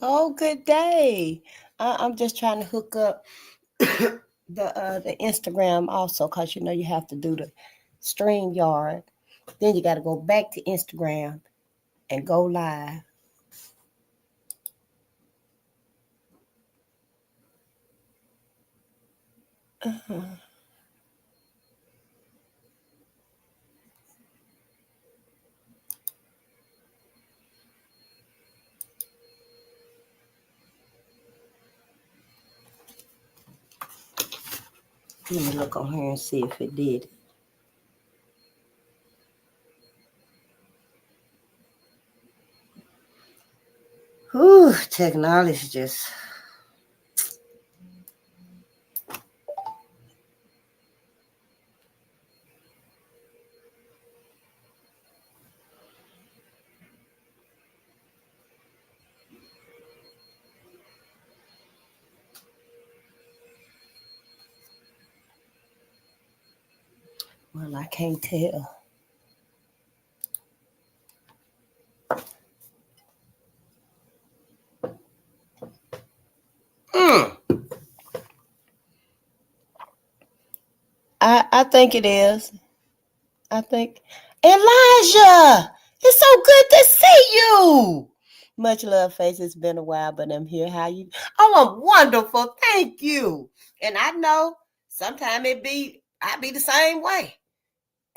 Oh, good day. I'm just trying to hook up the Instagram also, cause you have to do the stream yard. Then you got to go back to Instagram and go live. Uh-huh. Let me look on here and see if it did. Whew, technology just. Well, I can't tell. Mm, I think it is. I think Elijah, it's so good to see you. Much love, face. It's been a while, but I'm here. How you? Oh, I'm wonderful. Thank you. And I know sometimes I be the same way.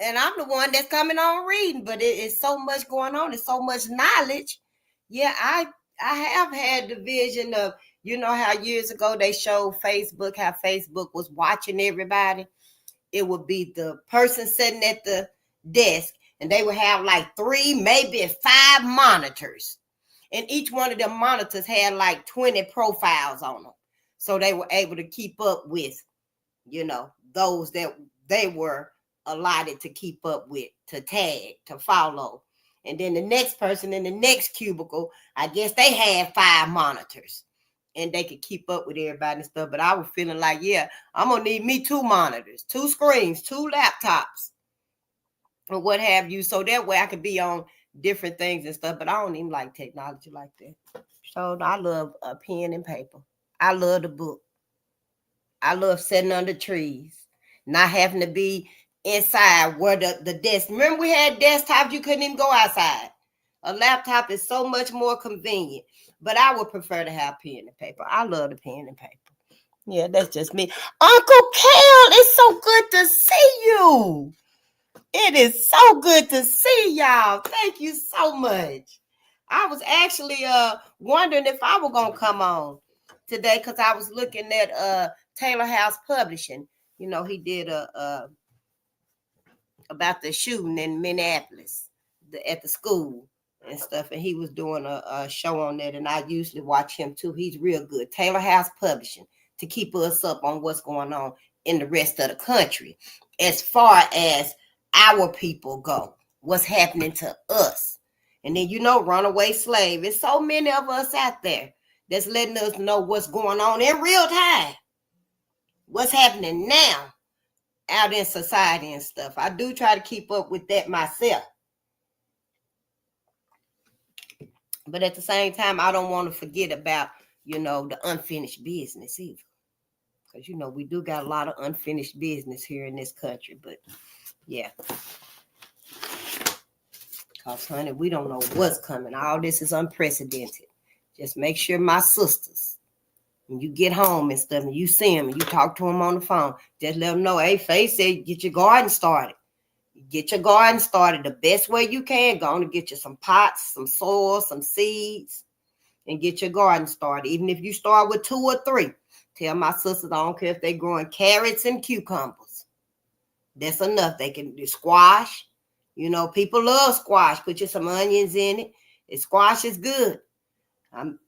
And I'm the one that's coming on reading, but it's so much going on. It's so much knowledge. Yeah, I have had the vision of how years ago they showed Facebook, how Facebook was watching everybody. It would be the person sitting at the desk, and they would have like 3, maybe 5 monitors, and each one of them monitors had like 20 profiles on them, so they were able to keep up with those that they were allotted to keep up with, to tag, to follow. And then the next person in the next cubicle, I guess they had 5 monitors, and they could keep up with everybody and stuff. But I was feeling like, yeah, I'm gonna need me 2 monitors, 2 screens, 2 laptops, or what have you, so that way I could be on different things and stuff. But I don't even like technology like that. So I love a pen and paper. I love the book. I love sitting under trees, not having to be inside where the desk. Remember, we had desktops, you couldn't even go outside. A laptop is so much more convenient, but I would prefer to have pen and paper. I love the pen and paper. Yeah, that's just me. Uncle Kel, it's so good to see you. It is so good to see y'all. Thank you so much. I was actually wondering if I were gonna come on today, because I was looking at Taylor House Publishing. He did a about the shooting in Minneapolis, at the school and stuff, and he was doing a show on that, and I usually watch him too. He's real good. Taylor House Publishing, to keep us up on what's going on in the rest of the country as far as our people go, what's happening to us. And then runaway slave. There's so many of us out there that's letting us know what's going on in real time, what's happening now out in society and stuff. I do try to keep up with that myself. But at the same time, I don't want to forget about, the unfinished business either. Because, we do got a lot of unfinished business here in this country. But, yeah. Because, honey, we don't know what's coming. All this is unprecedented. Just make sure my sisters, when you get home and stuff, and you see them, and you talk to them on the phone, just let them know, hey, Faye said, get your garden started. Get your garden started the best way you can. Go on and get you some pots, some soil, some seeds, and get your garden started. Even if you start with 2 or 3. Tell my sisters, I don't care if they're growing carrots and cucumbers. That's enough. They can do squash. People love squash. Put you some onions in it. Squash is good.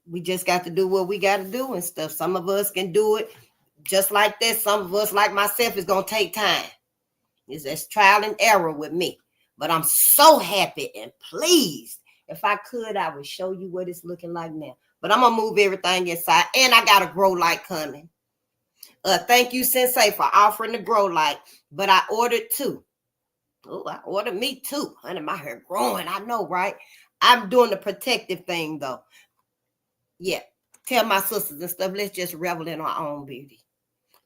We just got to do what we got to do and stuff. Some of us can do it just like that. Some of us, like myself, is going to take time. It's trial and error with me. But I'm so happy and pleased. If I could, I would show you what it's looking like now. But I'm going to move everything inside. And I got a grow light coming. Thank you, Sensei, for offering the grow light. But I ordered 2. Oh, I ordered me 2. Honey, my hair growing. I know, right? I'm doing the protective thing, though. Yeah. Tell my sisters and stuff, let's just revel in our own beauty.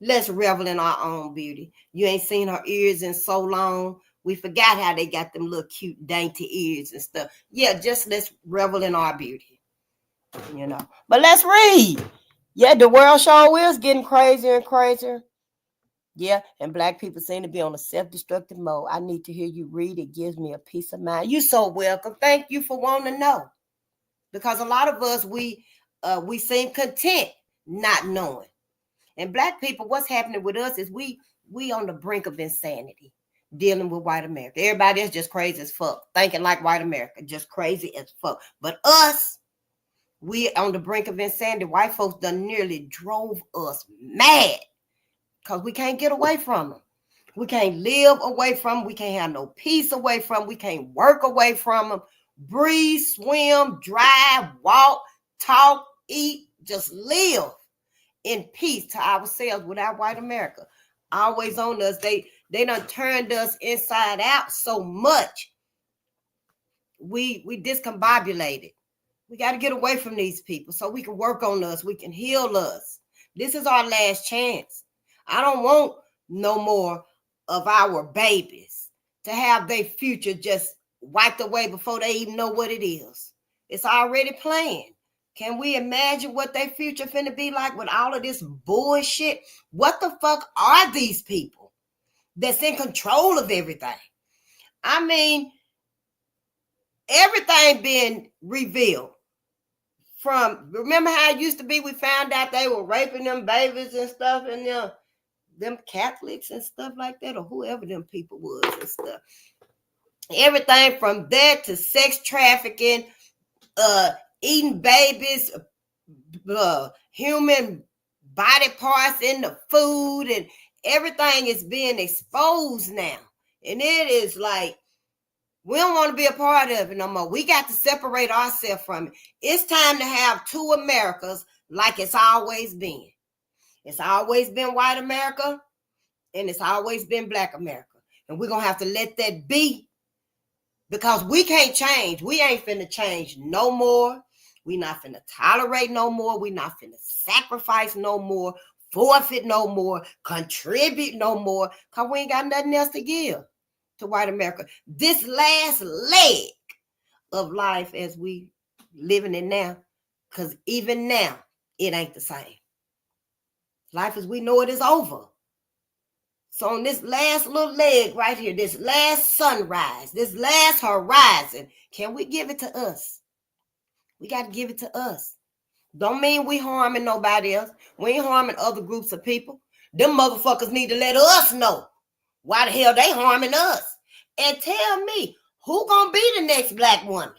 Let's revel in our own beauty. You ain't seen her ears in so long. We forgot how they got them little cute dainty ears and stuff. Yeah, just let's revel in our beauty. You know. But let's read. Yeah, the world show is getting crazier and crazier. Yeah, and black people seem to be on a self-destructive mode. I need to hear you read. It gives me a peace of mind. You're so welcome. Thank you for wanting to know. Because a lot of us, we seem content not knowing. And black people, what's happening with us is we on the brink of insanity dealing with white America. Everybody else just crazy as fuck, thinking like white America, just crazy as fuck. But us, we on the brink of insanity. White folks done nearly drove us mad because we can't get away from them. We can't live away from them. We can't have no peace away from them. We can't work away from them. Breathe, swim, drive, walk, talk, eat, just live in peace to ourselves without white America. Always on us. They done turned us inside out so much. We discombobulated. We got to get away from these people so we can work on us. We can heal us. This is our last chance. I don't want no more of our babies to have their future just wiped away before they even know what it is. It's already planned. Can we imagine what their future finna be like with all of this bullshit? What the fuck are these people that's in control of everything? I mean, everything being revealed. Remember how it used to be? We found out they were raping them babies and stuff, and them Catholics and stuff like that, or whoever them people was and stuff. Everything from that to sex trafficking, eating babies, human body parts in the food, and everything is being exposed now. And it is like, we don't want to be a part of it no more. We got to separate ourselves from it. It's time to have two Americas like it's always been. It's always been white America, and it's always been black America. And we're going to have to let that be, because we can't change. We ain't finna change no more. We not finna tolerate no more. We not finna sacrifice no more, forfeit no more, contribute no more, because we ain't got nothing else to give to white America. This last leg of life as we living it now, because even now, it ain't the same. Life as we know it is over. So on this last little leg right here, this last sunrise, this last horizon, can we give it to us? We got to give it to us. Don't mean we harming nobody else. We ain't harming other groups of people. Them motherfuckers need to let us know why the hell they harming us. And tell me, who gonna be the next black woman?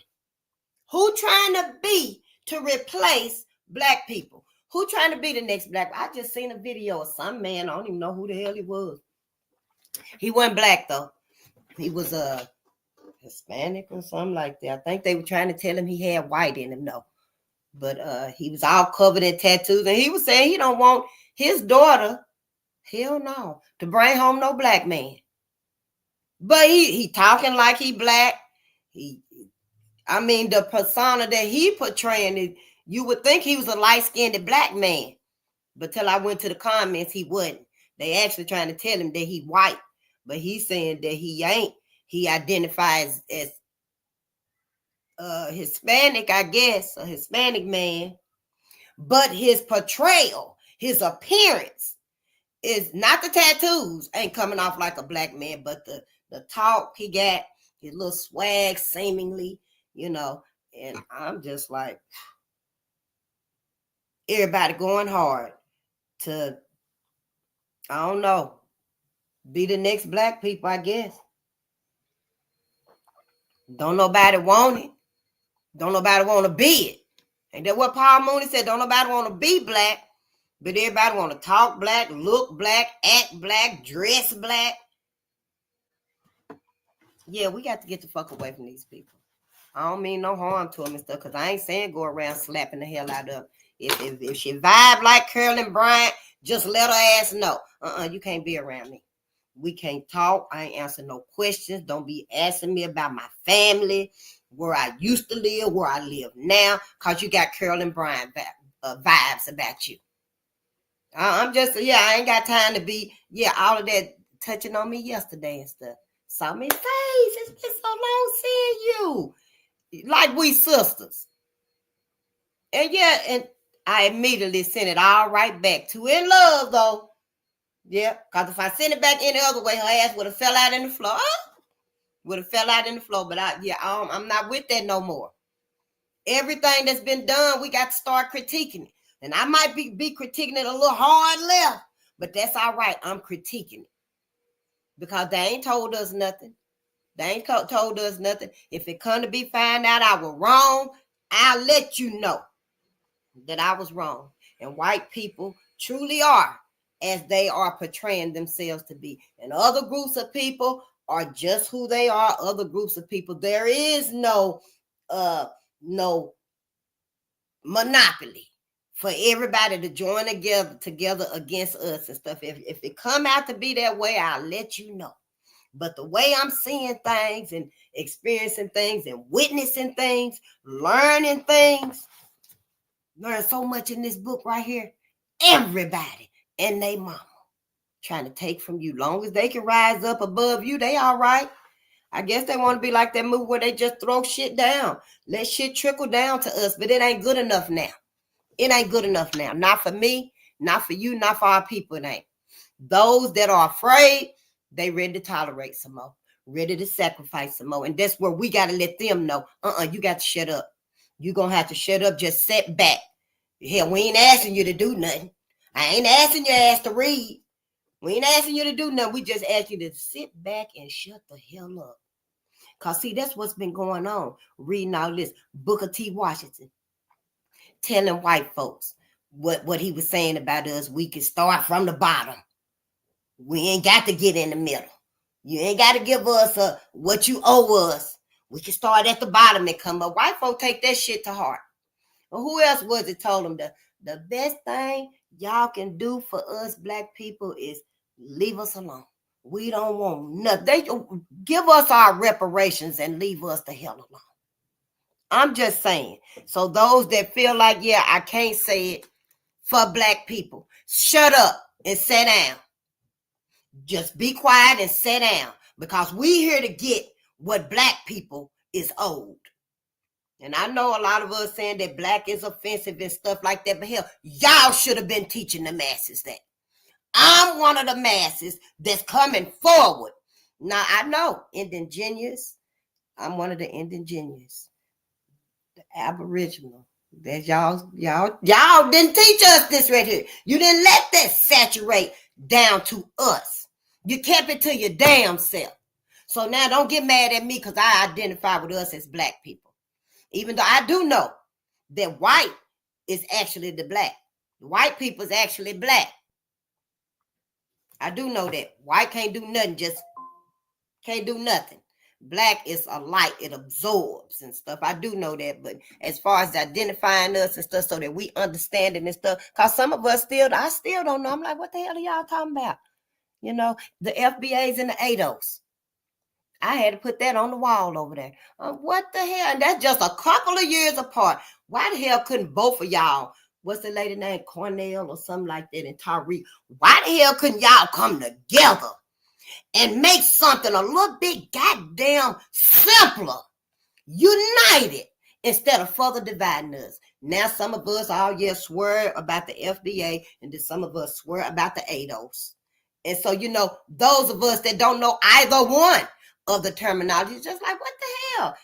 Who trying to be to replace black people? Who trying to be the next black? I just seen a video of some man. I don't even know who the hell he was. He wasn't black though. He was a Hispanic or something like that. I think they were trying to tell him he had white in him though. But he was all covered in tattoos, and he was saying he don't want his daughter, hell no, to bring home no black man. But he talking like he black. I mean, the persona that he portraying, you would think he was a light-skinned black man. But till I went to the comments, he wasn't. They actually trying to tell him that he white. But he's saying that he ain't. He identifies as Hispanic, I guess, a Hispanic man. But his portrayal, his appearance is not the tattoos, ain't coming off like a black man, but the talk he got, his little swag seemingly, you know. And I'm just like, everybody going hard to, I don't know, be the next black people, I guess. Don't nobody want it. Don't nobody want to be it. Ain't that what Paul Mooney said? Don't nobody want to be black, but everybody want to talk black, look black, act black, dress black. Yeah, we got to get the fuck away from these people. I don't mean no harm to them and stuff, because I ain't saying go around slapping the hell out of them. If she vibe like Carolyn Bryant, just let her ass know. You can't be around me. We can't talk. I ain't answering no questions. Don't be asking me about my family. where I used to live, where I live now, because you got Carolyn Bryan vibes about you. I'm just, I ain't got time to be, all of that touching on me yesterday and stuff. Saw me face. It's been so long seeing you. Like we sisters. And and I immediately sent it all right back to in love, though. Yeah, because if I sent it back any other way, her ass would have fell out in the floor. Would have fell out in the floor. But I'm not with that no more. Everything that's been done, we got to start critiquing it. And I might be critiquing it a little hard left, but that's all right. I'm critiquing it. Because they ain't told us nothing. They ain't told us nothing. If it come to be found out I was wrong, I'll let you know that I was wrong. And white people truly are as they are portraying themselves to be. And other groups of people are just who they are. Other groups of people, there is no monopoly for everybody to join together against us and stuff. If it come out to be that way, I'll let you know. But the way I'm seeing things and experiencing things and witnessing things, learning things, learn so much in this book right here. Everybody and they mama trying to take from you. Long as they can rise up above you, they all right. I guess they want to be like that movie where they just throw shit down. Let shit trickle down to us, but it ain't good enough now. It ain't good enough now. Not for me, not for you, not for our people, it ain't. Those that are afraid, they ready to tolerate some more, ready to sacrifice some more. And that's where we got to let them know, you got to shut up. You're going to have to shut up, just sit back. Hell, we ain't asking you to do nothing. I ain't asking your ass to read. We ain't asking you to do nothing. We just ask you to sit back and shut the hell up. Because, see, that's what's been going on. Reading all this. Booker T. Washington telling white folks what he was saying about us. We can start from the bottom. We ain't got to get in the middle. You ain't got to give us what you owe us. We can start at the bottom and come up. White folks take that shit to heart. Well, who else was it told them the best thing y'all can do for us black people is leave us alone. We don't want nothing. They give us our reparations and leave us the hell alone. I'm just saying. So those that feel like, I can't say it for black people, shut up and sit down. Just be quiet and sit down, because we here to get what black people is owed. And I know a lot of us saying that black is offensive and stuff like that, but hell, y'all should have been teaching the masses that. I'm one of the masses that's coming forward. Now, I know indigenous. I'm one of the indigenous. The Aboriginal. That y'all didn't teach us this right here. You didn't let that saturate down to us. You kept it to your damn self. So now don't get mad at me because I identify with us as black people. Even though I do know that white is actually the black. White people is actually black. I do know that. White can't do nothing, just can't do nothing. Black is a light, it absorbs and stuff. I do know that, but as far as identifying us and stuff so that we understand it and stuff, because some of us I still don't know. I'm like, what the hell are y'all talking about? You know, the FBAs and the ADOS. I had to put that on the wall over there. What the hell? And that's just a couple of years apart. Why the hell couldn't both of y'all, what's the lady name, Cornell or something like that, and Tariq, why the hell couldn't y'all come together and make something a little bit goddamn simpler, united, instead of further dividing us? Now some of us all swear about the FBA, and then some of us swear about the ADOS. And so, those of us that don't know either one of the terminology, just like, what the hell?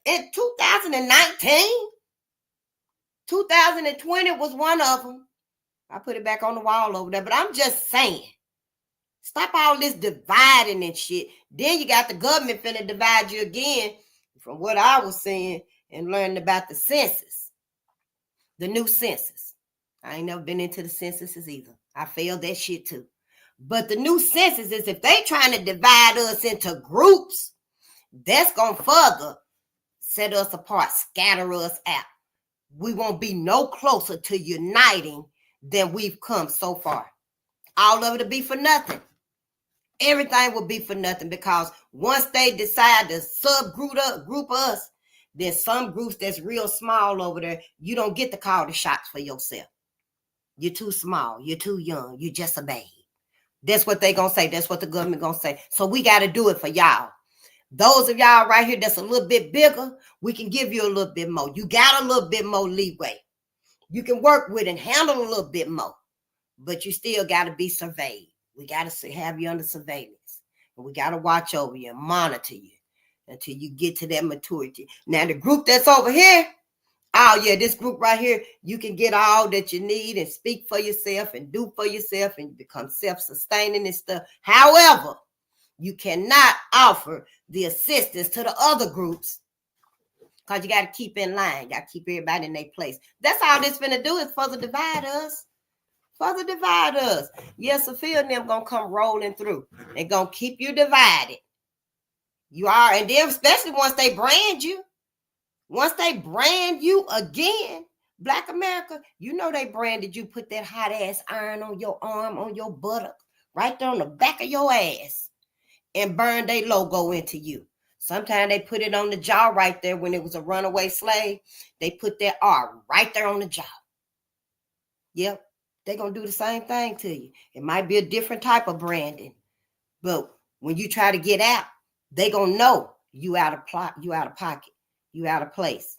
In 2019, 2020 was one of them. I put it back on the wall over there, but I'm just saying, stop all this dividing and shit. Then you got the government finna divide you again, from what I was saying and learning about the census, the new census. I ain't never been into the censuses either. I failed that shit too. But the new census is, if they trying to divide us into groups, that's going to further set us apart, scatter us out. We won't be no closer to uniting than we've come so far. All of it will be for nothing. Everything will be for nothing, because once they decide to group us, Then some groups that's real small over there, you don't get to call the shots for yourself. You're too small. You're too young. You're just a babe. That's what they gonna say. That's what the government gonna say. So we got to do it for y'all. Those of y'all right here that's a little bit bigger, we can give you a little bit more. You got a little bit more leeway. You can work with and handle a little bit more, but you still got to be surveyed. We got to have you under surveillance, and we got to watch over you and monitor you until you get to that maturity. Now, the group that's over here, oh yeah, this group right here, you can get all that you need and speak for yourself and do for yourself and become self-sustaining and stuff. However, you cannot offer the assistance to the other groups because you got to keep in line. You got to keep everybody in their place. That's all this finna do is further divide us. Further divide us. Yes, Sophia and them gonna come rolling through. They're gonna keep you divided. You are, and then especially once they brand you. Once they brand you again, Black America, you know they branded you, put that hot ass iron on your arm, on your buttock, right there on the back of your ass, and burn their logo into you. Sometimes they put it on the jaw right there when it was a runaway slave. They put that R right there on the jaw. Yep, they're going to do the same thing to you. It might be a different type of branding, but when you try to get out, they going to know you out of pocket, you out of place.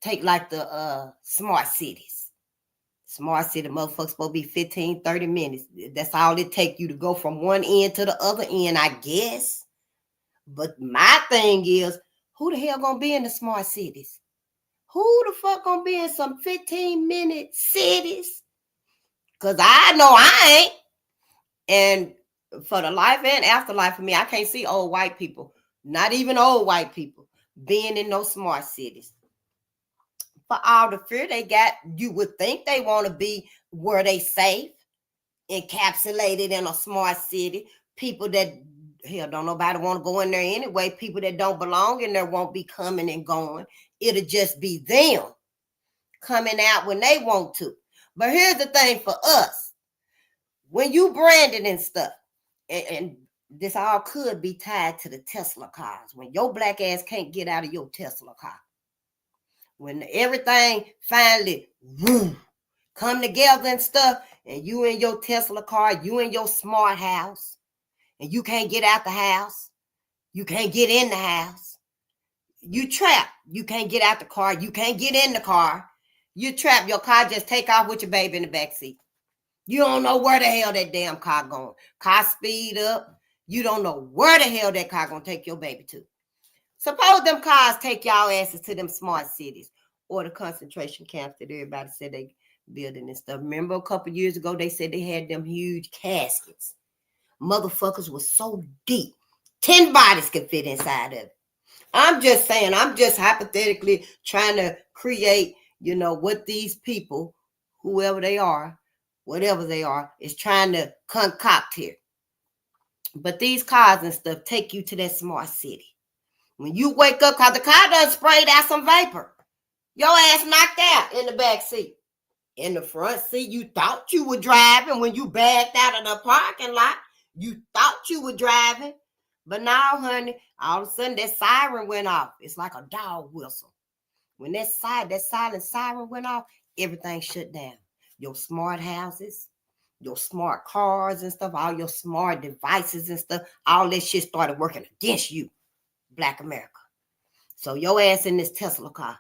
Take like the smart cities. Smart city motherfuckers supposed to be 15, 30 minutes. That's all it take you to go from one end to the other end, I guess. But my thing is, who the hell gonna be in the smart cities? Who the fuck gonna be in some 15-minute cities? Because I know I ain't. And for the life and afterlife of me, I can't see old white people, not even old white people, being in those smart cities. For all the fear they got, you would think they want to be where they safe, encapsulated in a smart city. People that, hell, don't nobody want to go in there anyway. People that don't belong in there won't be coming and going. It'll just be them coming out when they want to. But here's the thing for us. When you branded and stuff, and this all could be tied to the Tesla cars. When your black ass can't get out of your Tesla car. When everything finally come together and stuff, and you in your Tesla car, you in your smart house, and you can't get out the house, you can't get in the house, you trapped. You can't get out the car, you can't get in the car, you trapped. Your car just take off with your baby in the back seat. You don't know where the hell that damn car going. Car speed up. You don't know where the hell that car gonna take your baby to. Suppose them cars take y'all asses to them smart cities or the concentration camps that everybody said they building and stuff. Remember a couple years ago, they said they had them huge caskets. Motherfuckers was so deep. 10 bodies could fit inside of it. I'm just saying, I'm just hypothetically trying to create, what these people, whoever they are, whatever they are, is trying to concoct here. But these cars and stuff take you to that smart city. When you wake up, because the car done sprayed out some vapor. Your ass knocked out in the back seat. In the front seat, you thought you were driving. When you backed out of the parking lot, you thought you were driving. But now, honey, all of a sudden that siren went off. It's like a dog whistle. When that silent siren went off, everything shut down. Your smart houses, your smart cars and stuff, all your smart devices and stuff, all that shit started working against you, Black America. So your ass in this Tesla car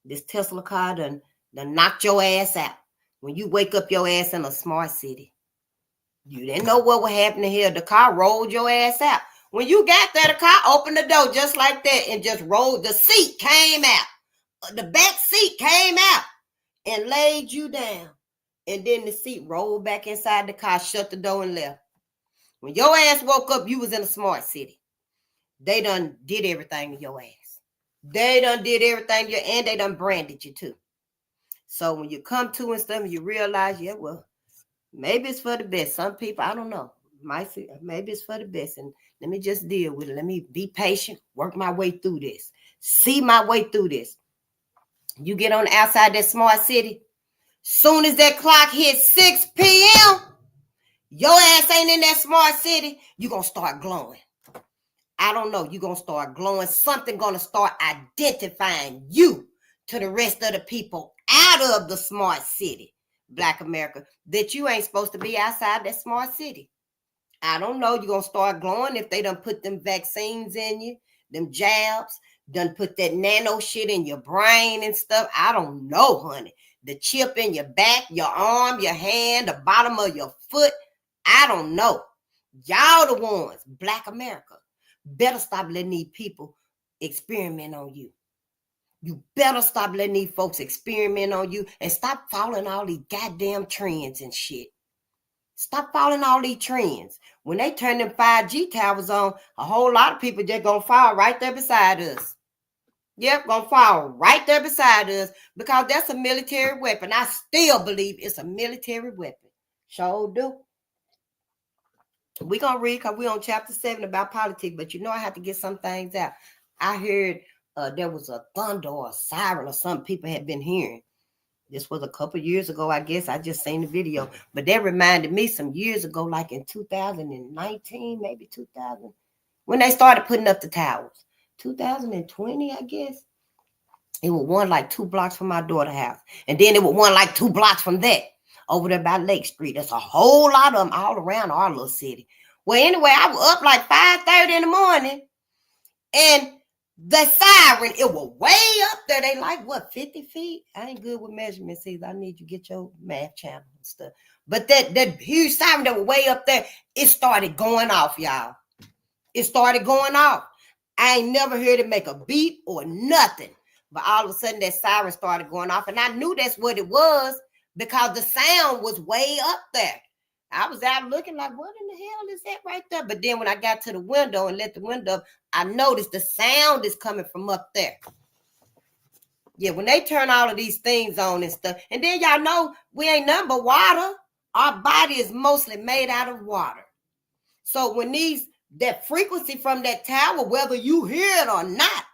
done knocked your ass out. When you wake up your ass in a smart city, you didn't know what was happening here. The car rolled your ass out. When you got there, the car opened the door just like that and just rolled. The seat came out. The back seat came out and laid you down. And then the seat rolled back inside the car, shut the door and left. When your ass woke up, you was in a smart city. They done did everything to your ass. They done did everything to you, and they done branded you too. So when you come to and stuff, you realize, yeah, well, maybe it's for the best. Some people, I don't know, might say maybe it's for the best. And let me just deal with it. Let me be patient, work my way through this, see my way through this. You get on the outside that smart city. Soon as that clock hits 6 p.m., your ass ain't in that smart city, you're going to start glowing. I don't know. You're going to start glowing. Something going to start identifying you to the rest of the people out of the smart city, Black America, that you ain't supposed to be outside that smart city. I don't know. You're going to start glowing if they done put them vaccines in you, them jabs, done put that nano shit in your brain and stuff. I don't know, honey. The chip in your back, your arm, your hand, the bottom of your foot. I don't know. Y'all the ones, Black America, better stop letting these people experiment on you. You better stop letting these folks experiment on you and stop following all these goddamn trends and shit. Stop following all these trends. When they turn them 5G towers on, a whole lot of people just gonna fall right there beside us. Yep, gonna fall right there beside us because that's a military weapon. I still believe it's a military weapon. Sure do. We're going to read because we're on chapter 7 about politics, but you know I have to get some things out. I heard there was a thunder or a siren or something people had been hearing. This was a couple years ago, I guess. I just seen the video. But that reminded me some years ago, like in 2019, maybe 2000, when they started putting up the towers. 2020, I guess. It was one like 2 blocks from my daughter's house. And then it was one like 2 blocks from that. Over there by Lake Street. There's a whole lot of them all around our little city. Well, anyway, I was up like 5:30 in the morning. And the siren, it was way up there. They like, what, 50 feet? I ain't good with measurements either. I need you to get your math channel and stuff. But that huge siren that was way up there, it started going off, y'all. It started going off. I ain't never heard it make a beep or nothing. But all of a sudden, that siren started going off. And I knew that's what it was, because the sound was way up there. I was out looking like, what in the hell is that right there? But then when I got to the window and let the window up, I noticed the sound is coming from up there. Yeah, when they turn all of these things on and stuff. And then y'all know we ain't nothing but water. Our body is mostly made out of water. So when that frequency from that tower, whether you hear it or not,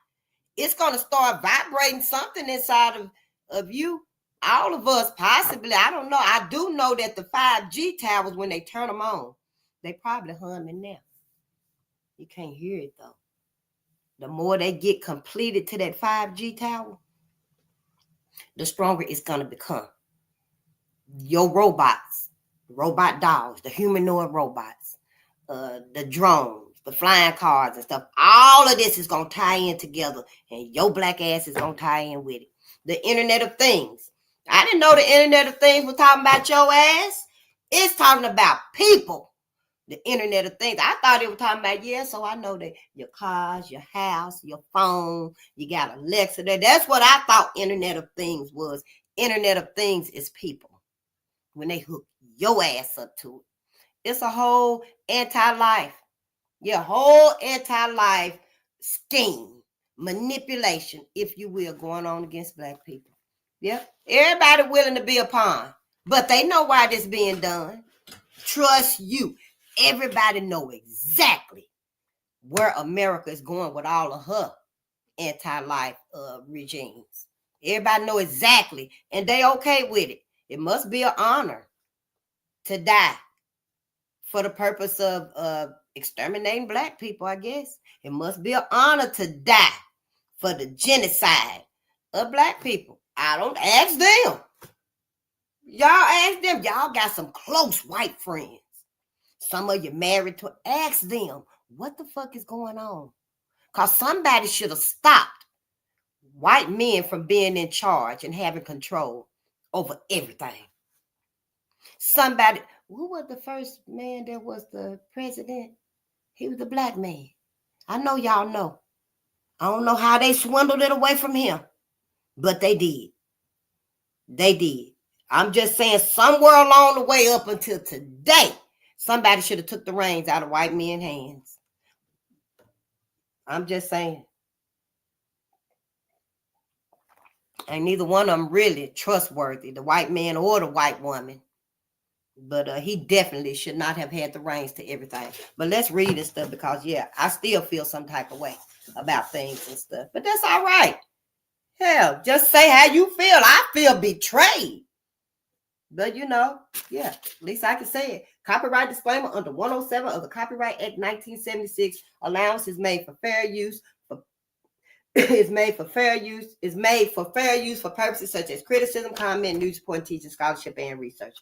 it's going to start vibrating something inside of you. All of us, possibly, I don't know. I do know that the 5G towers, when they turn them on, they probably humming now. You can't hear it, though. The more they get completed to that 5G tower, the stronger it's going to become. Your robots, robot dogs, the humanoid robots, the drones, the flying cars and stuff, all of this is going to tie in together, and your black ass is going to tie in with it. The Internet of Things. I didn't know the Internet of Things was talking about your ass. It's talking about people. The Internet of Things. I thought it was talking about, yeah, so I know that your cars, your house, your phone, you got Alexa there. That's what I thought Internet of Things was. Internet of Things is people. When they hook your ass up to it. It's a whole anti-life. Yeah, whole anti-life scheme. Manipulation, if you will, going on against black people. Yeah, everybody willing to be a pawn, but they know why this being done. Trust you. Everybody know exactly where America is going with all of her anti-life regimes. Everybody know exactly, and they okay with it. It must be an honor to die for the purpose of exterminating black people, I guess. It must be an honor to die for the genocide of black people. I don't ask them. Y'all ask them. Y'all got some close white friends. Some of you married to. Ask them, what the fuck is going on? Because somebody should have stopped white men from being in charge and having control over everything. Somebody, who was the first man that was the president? He was a black man. I know y'all know. I don't know how they swindled it away from him, but they did. They did. I'm just saying, somewhere along the way up until today, somebody should have took the reins out of white men's hands. I'm just saying. And neither one of them really trustworthy, the white man or the white woman. But he definitely should not have had the reins to everything. But let's read this stuff because, yeah, I still feel some type of way about things and stuff. But that's all right. Hell, just say how you feel. I feel betrayed. But yeah, at least I can say it. Copyright disclaimer under 107 of the Copyright Act 1976, allowance is made for fair use is made for fair use for purposes such as criticism, comment, news report, teaching, scholarship, and research.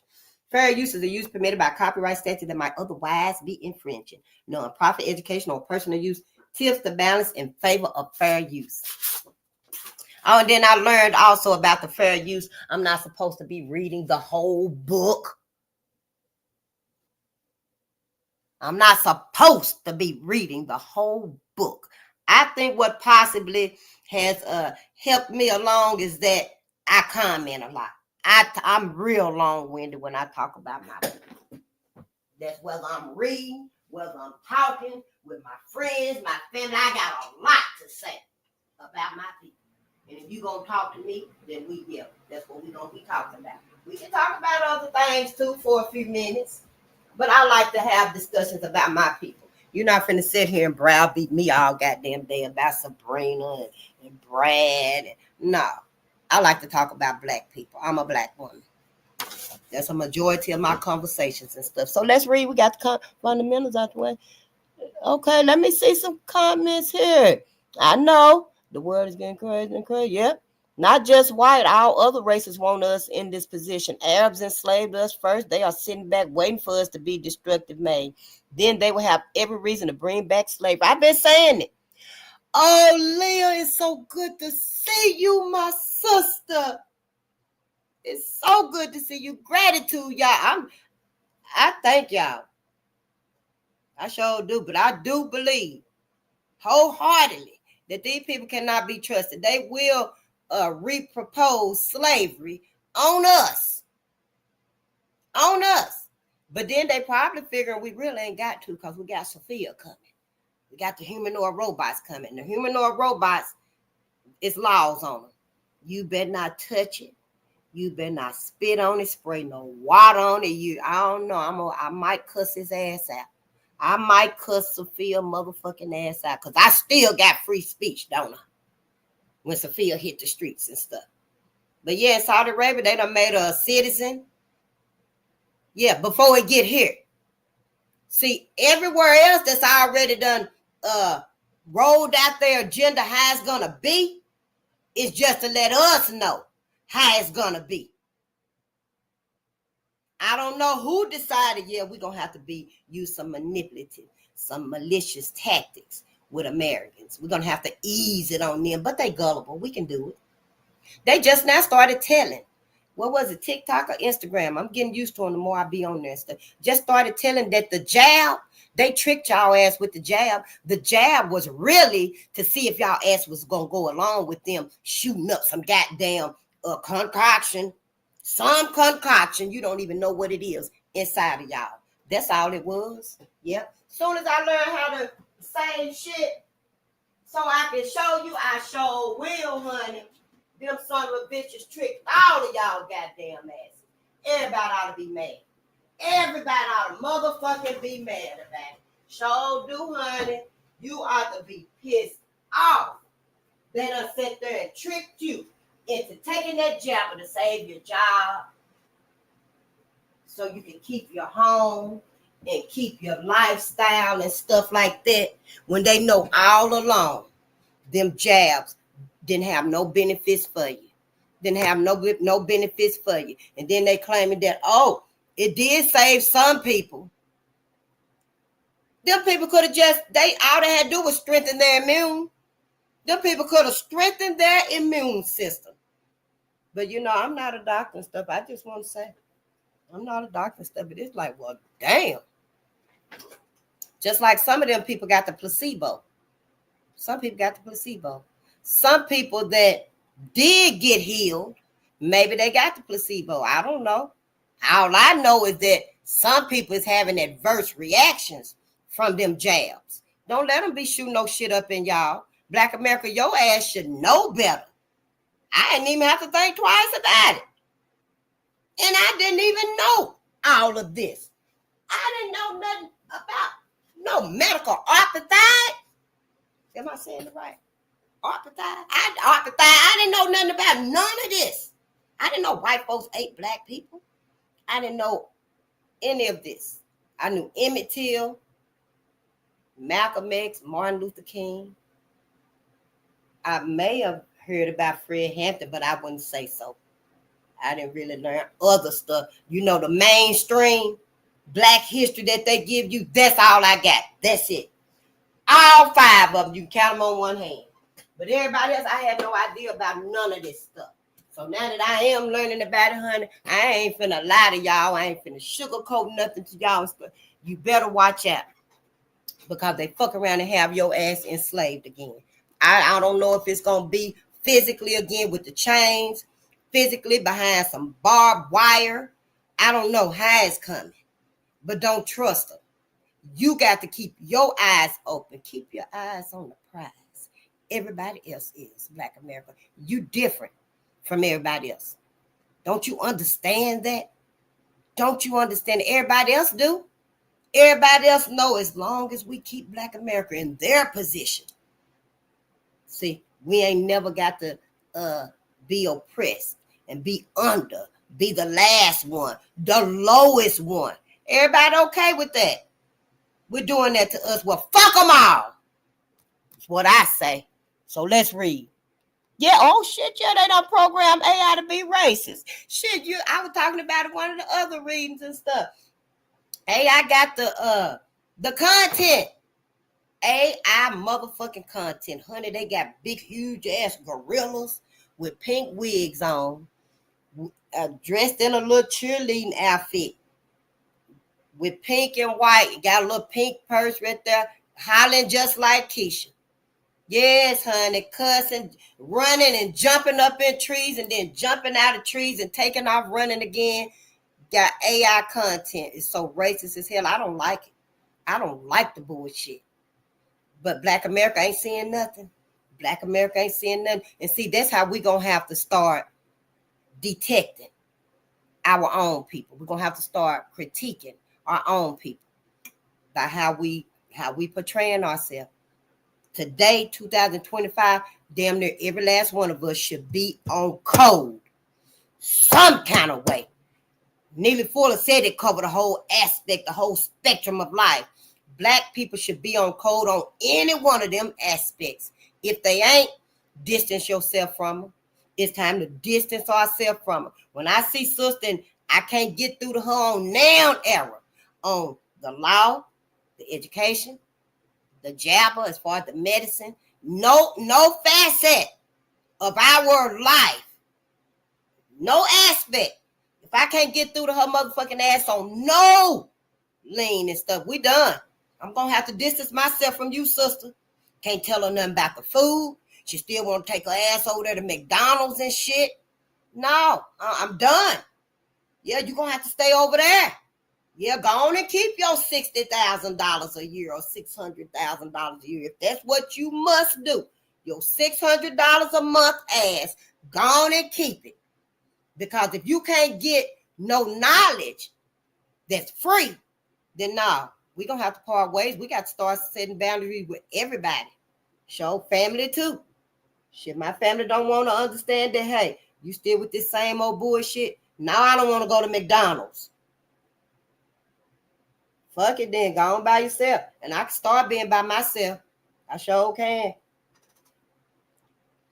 Fair use is a use permitted by copyright statute that might otherwise be infringing. Non-profit, educational, or personal use tips the balance in favor of fair use. Oh, and then I learned also about the fair use. I'm not supposed to be reading the whole book. I'm not supposed to be reading the whole book. I think what possibly has helped me along is that I comment a lot. I'm real long-winded when I talk about my people. That's whether I'm reading, whether I'm talking with my friends, my family. I got a lot to say about my people. And if you're going to talk to me, then that's what we're going to be talking about. We can talk about other things too for a few minutes. But I like to have discussions about my people. You're not finna sit here and browbeat me all goddamn day about Sabrina and Brad. No, I like to talk about black people. I'm a black woman. That's a majority of my conversations and stuff. So let's read. We got the fundamentals out the way. Okay, let me see some comments here. I know the world is getting crazy and crazy. Yep. Not just white, all other races want us in this position. Arabs enslaved us first. They are sitting back waiting for us to be destructive made. Then they will have every reason to bring back slavery. I've been saying it. Oh, Leah, it's so good to see you, my sister. It's so good to see you. Gratitude, y'all. I thank y'all. I sure do, but I do believe wholeheartedly that these people cannot be trusted. They will repropose slavery on us. But then they probably figuring we really ain't got to, because we got Sophia coming. We got the humanoid robots coming. The humanoid robots, it's laws on them. You better not touch it. You better not spit on it, spray no water on it. I don't know. I might cuss his ass out. I might cuss Sophia motherfucking ass out, because I still got free speech, don't I? When Sophia hit the streets and stuff. But yeah, in Saudi Arabia, they done made her a citizen. Yeah, before it get here. See, everywhere else that's already done rolled out their agenda how it's gonna be, is just to let us know how it's gonna be. I don't know who decided, we're gonna have to use some manipulative, some malicious tactics with Americans. We're gonna have to ease it on them, but they gullible. We can do it. They just now started telling. What was it, TikTok or Instagram? I'm getting used to them the more I be on there and stuff. Just started telling that the jab, they tricked y'all ass with the jab. The jab was really to see if y'all ass was going to go along with them shooting up some goddamn concoction. Some concoction, you don't even know what it is inside of y'all. That's all it was. Yep. As soon as I learned how to say shit so I can show you, I sure will, honey. Them son of a bitches tricked all of y'all goddamn asses. Everybody ought to be mad. Everybody ought to motherfucking be mad about it. Sure do, honey. You ought to be pissed off. They done sit there and tricked you into taking that jab to save your job, so you can keep your home and keep your lifestyle and stuff like that, when they know all along them jabs didn't have no benefits for you. Didn't have no benefits for you. And then they claiming that, it did save some people. Them people could have all they had to do was strengthen their immune. Them people could have strengthened their immune system. But I'm not a doctor and stuff. I just want to say, I'm not a doctor and stuff, but it's like, well, damn. Just like some of them people got the placebo. Some people got the placebo. Some people that did get healed, maybe they got the placebo. I don't know. All I know is that some people is having adverse reactions from them jabs. Don't let them be shooting no shit up in y'all. Black America, your ass should know better. I didn't even have to think twice about it. And I didn't even know all of this. I didn't know nothing about no medical orthoptide. Am I saying it right? Orthoptide? I didn't know nothing about none of this. I didn't know white folks ate black people. I didn't know any of this. I knew Emmett Till, Malcolm X, Martin Luther King. I may have heard about Fred Hampton, but I wouldn't say so. I didn't really learn other stuff. You know, the mainstream Black history that they give you, that's all I got. That's it. All 5 of them, you can count them on one hand. But everybody else, I had no idea about none of this stuff. So now that I am learning about it, honey, I ain't finna lie to y'all. I ain't finna sugarcoat nothing to y'all. You better watch out, because they fuck around and have your ass enslaved again. I don't know if it's going to be physically again with the chains, physically behind some barbed wire. I don't know how it's coming, but don't trust them. You got to keep your eyes open. Keep your eyes on the prize. Everybody else is Black America. You different from everybody else. Don't you understand that? Don't you understand? Everybody else do. Everybody else know as long as we keep Black America in their position. See, we ain't never got to be oppressed and be under, be the last one, the lowest one. Everybody okay with that? We're doing that to us. Well, fuck them all. That's what I say. So let's read. Yeah, oh shit, yeah, they done program AI to be racist. Shit, I was talking about it one of the other readings and stuff. AI got the content. AI motherfucking content. Honey, they got big, huge ass gorillas with pink wigs on, dressed in a little cheerleading outfit with pink and white. Got a little pink purse right there, hollering just like Keisha. Yes, honey, cussing, running and jumping up in trees and then jumping out of trees and taking off running again. Got AI content. It's so racist as hell. I don't like it. I don't like the bullshit. But Black America ain't seeing nothing. Black America ain't seeing nothing. And see, that's how we going to have to start detecting our own people. We're going to have to start critiquing our own people by how we portraying ourselves. Today, 2025, damn near every last one of us should be on code some kind of way. Neely Fuller said it covered the whole aspect, the whole spectrum of life. Black people should be on code on any one of them aspects. If they ain't, distance yourself from them. It's time to distance ourselves from them. When I see sister and I can't get through to her on noun era, on the law, the education, the jabber, as far as the medicine, no facet of our life, no aspect. If I can't get through to her motherfucking ass on no lean and stuff, we done. I'm going to have to distance myself from you, sister. Can't tell her nothing about the food. She still want to take her ass over there to McDonald's and shit. No, I'm done. Yeah, you're going to have to stay over there. Yeah, go on and keep your $60,000 a year or $600,000 a year. If that's what you must do, your $600 a month ass, go on and keep it. Because if you can't get no knowledge that's free, then no, we're going to have to part ways. We got to start setting boundaries with everybody. Show family too. Shit, my family don't want to understand that, hey, you still with this same old bullshit. Now I don't want to go to McDonald's. Fuck it then, go on by yourself. And I can start being by myself. I sure can.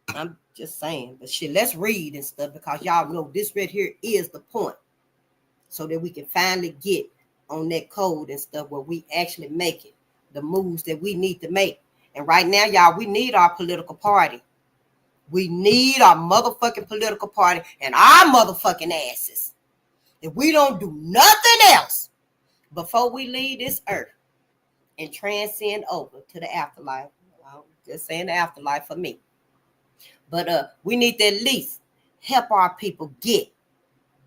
I'm just saying. But shit, let's read and stuff, because y'all know this right here is the point. So that we can finally get on that code and stuff where we actually make it. The moves that we need to make. And right now, y'all, we need our political party. We need our motherfucking political party and our motherfucking asses. If we don't do nothing else before we leave this earth and transcend over to the afterlife, I'm just saying the afterlife for me. But we need to at least help our people get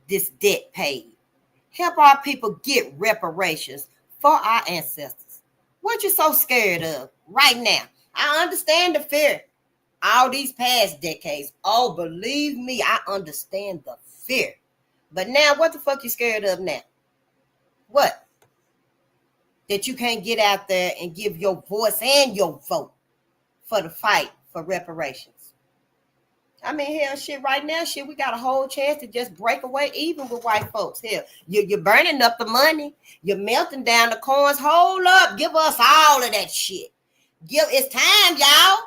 this debt paid. Help our people get reparations for our ancestors. What you so scared of right now? I understand the fear. All these past decades. Oh, believe me, I understand the fear. But now, what the fuck you scared of now? What? That you can't get out there and give your voice and your vote for the fight for reparations. I mean, hell, shit, right now, shit, we got a whole chance to just break away even with white folks. Hell, you're burning up the money. You're melting down the coins. Hold up. Give us all of that shit. It's time, y'all.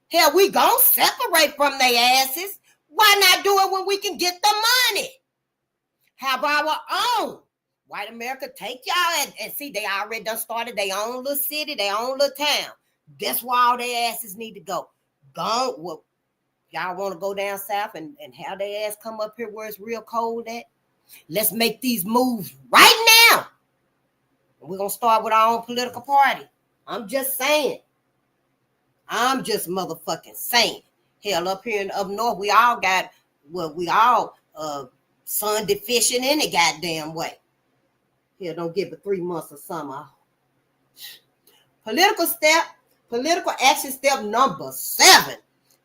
Hell, we gonna separate from their asses. Why not do it when we can get the money? Have our own. White America, take y'all and see, they already done started their own little city, their own little town. That's where all their asses need to go. Well, y'all want to go down south and have their ass come up here where it's real cold at? Let's make these moves right now. And we're going to start with our own political party. I'm just saying. I'm just motherfucking saying. Hell, up here up north, we all got, well, we all sun deficient any goddamn way. Hell, don't give it 3 months of summer. Political action step number 7.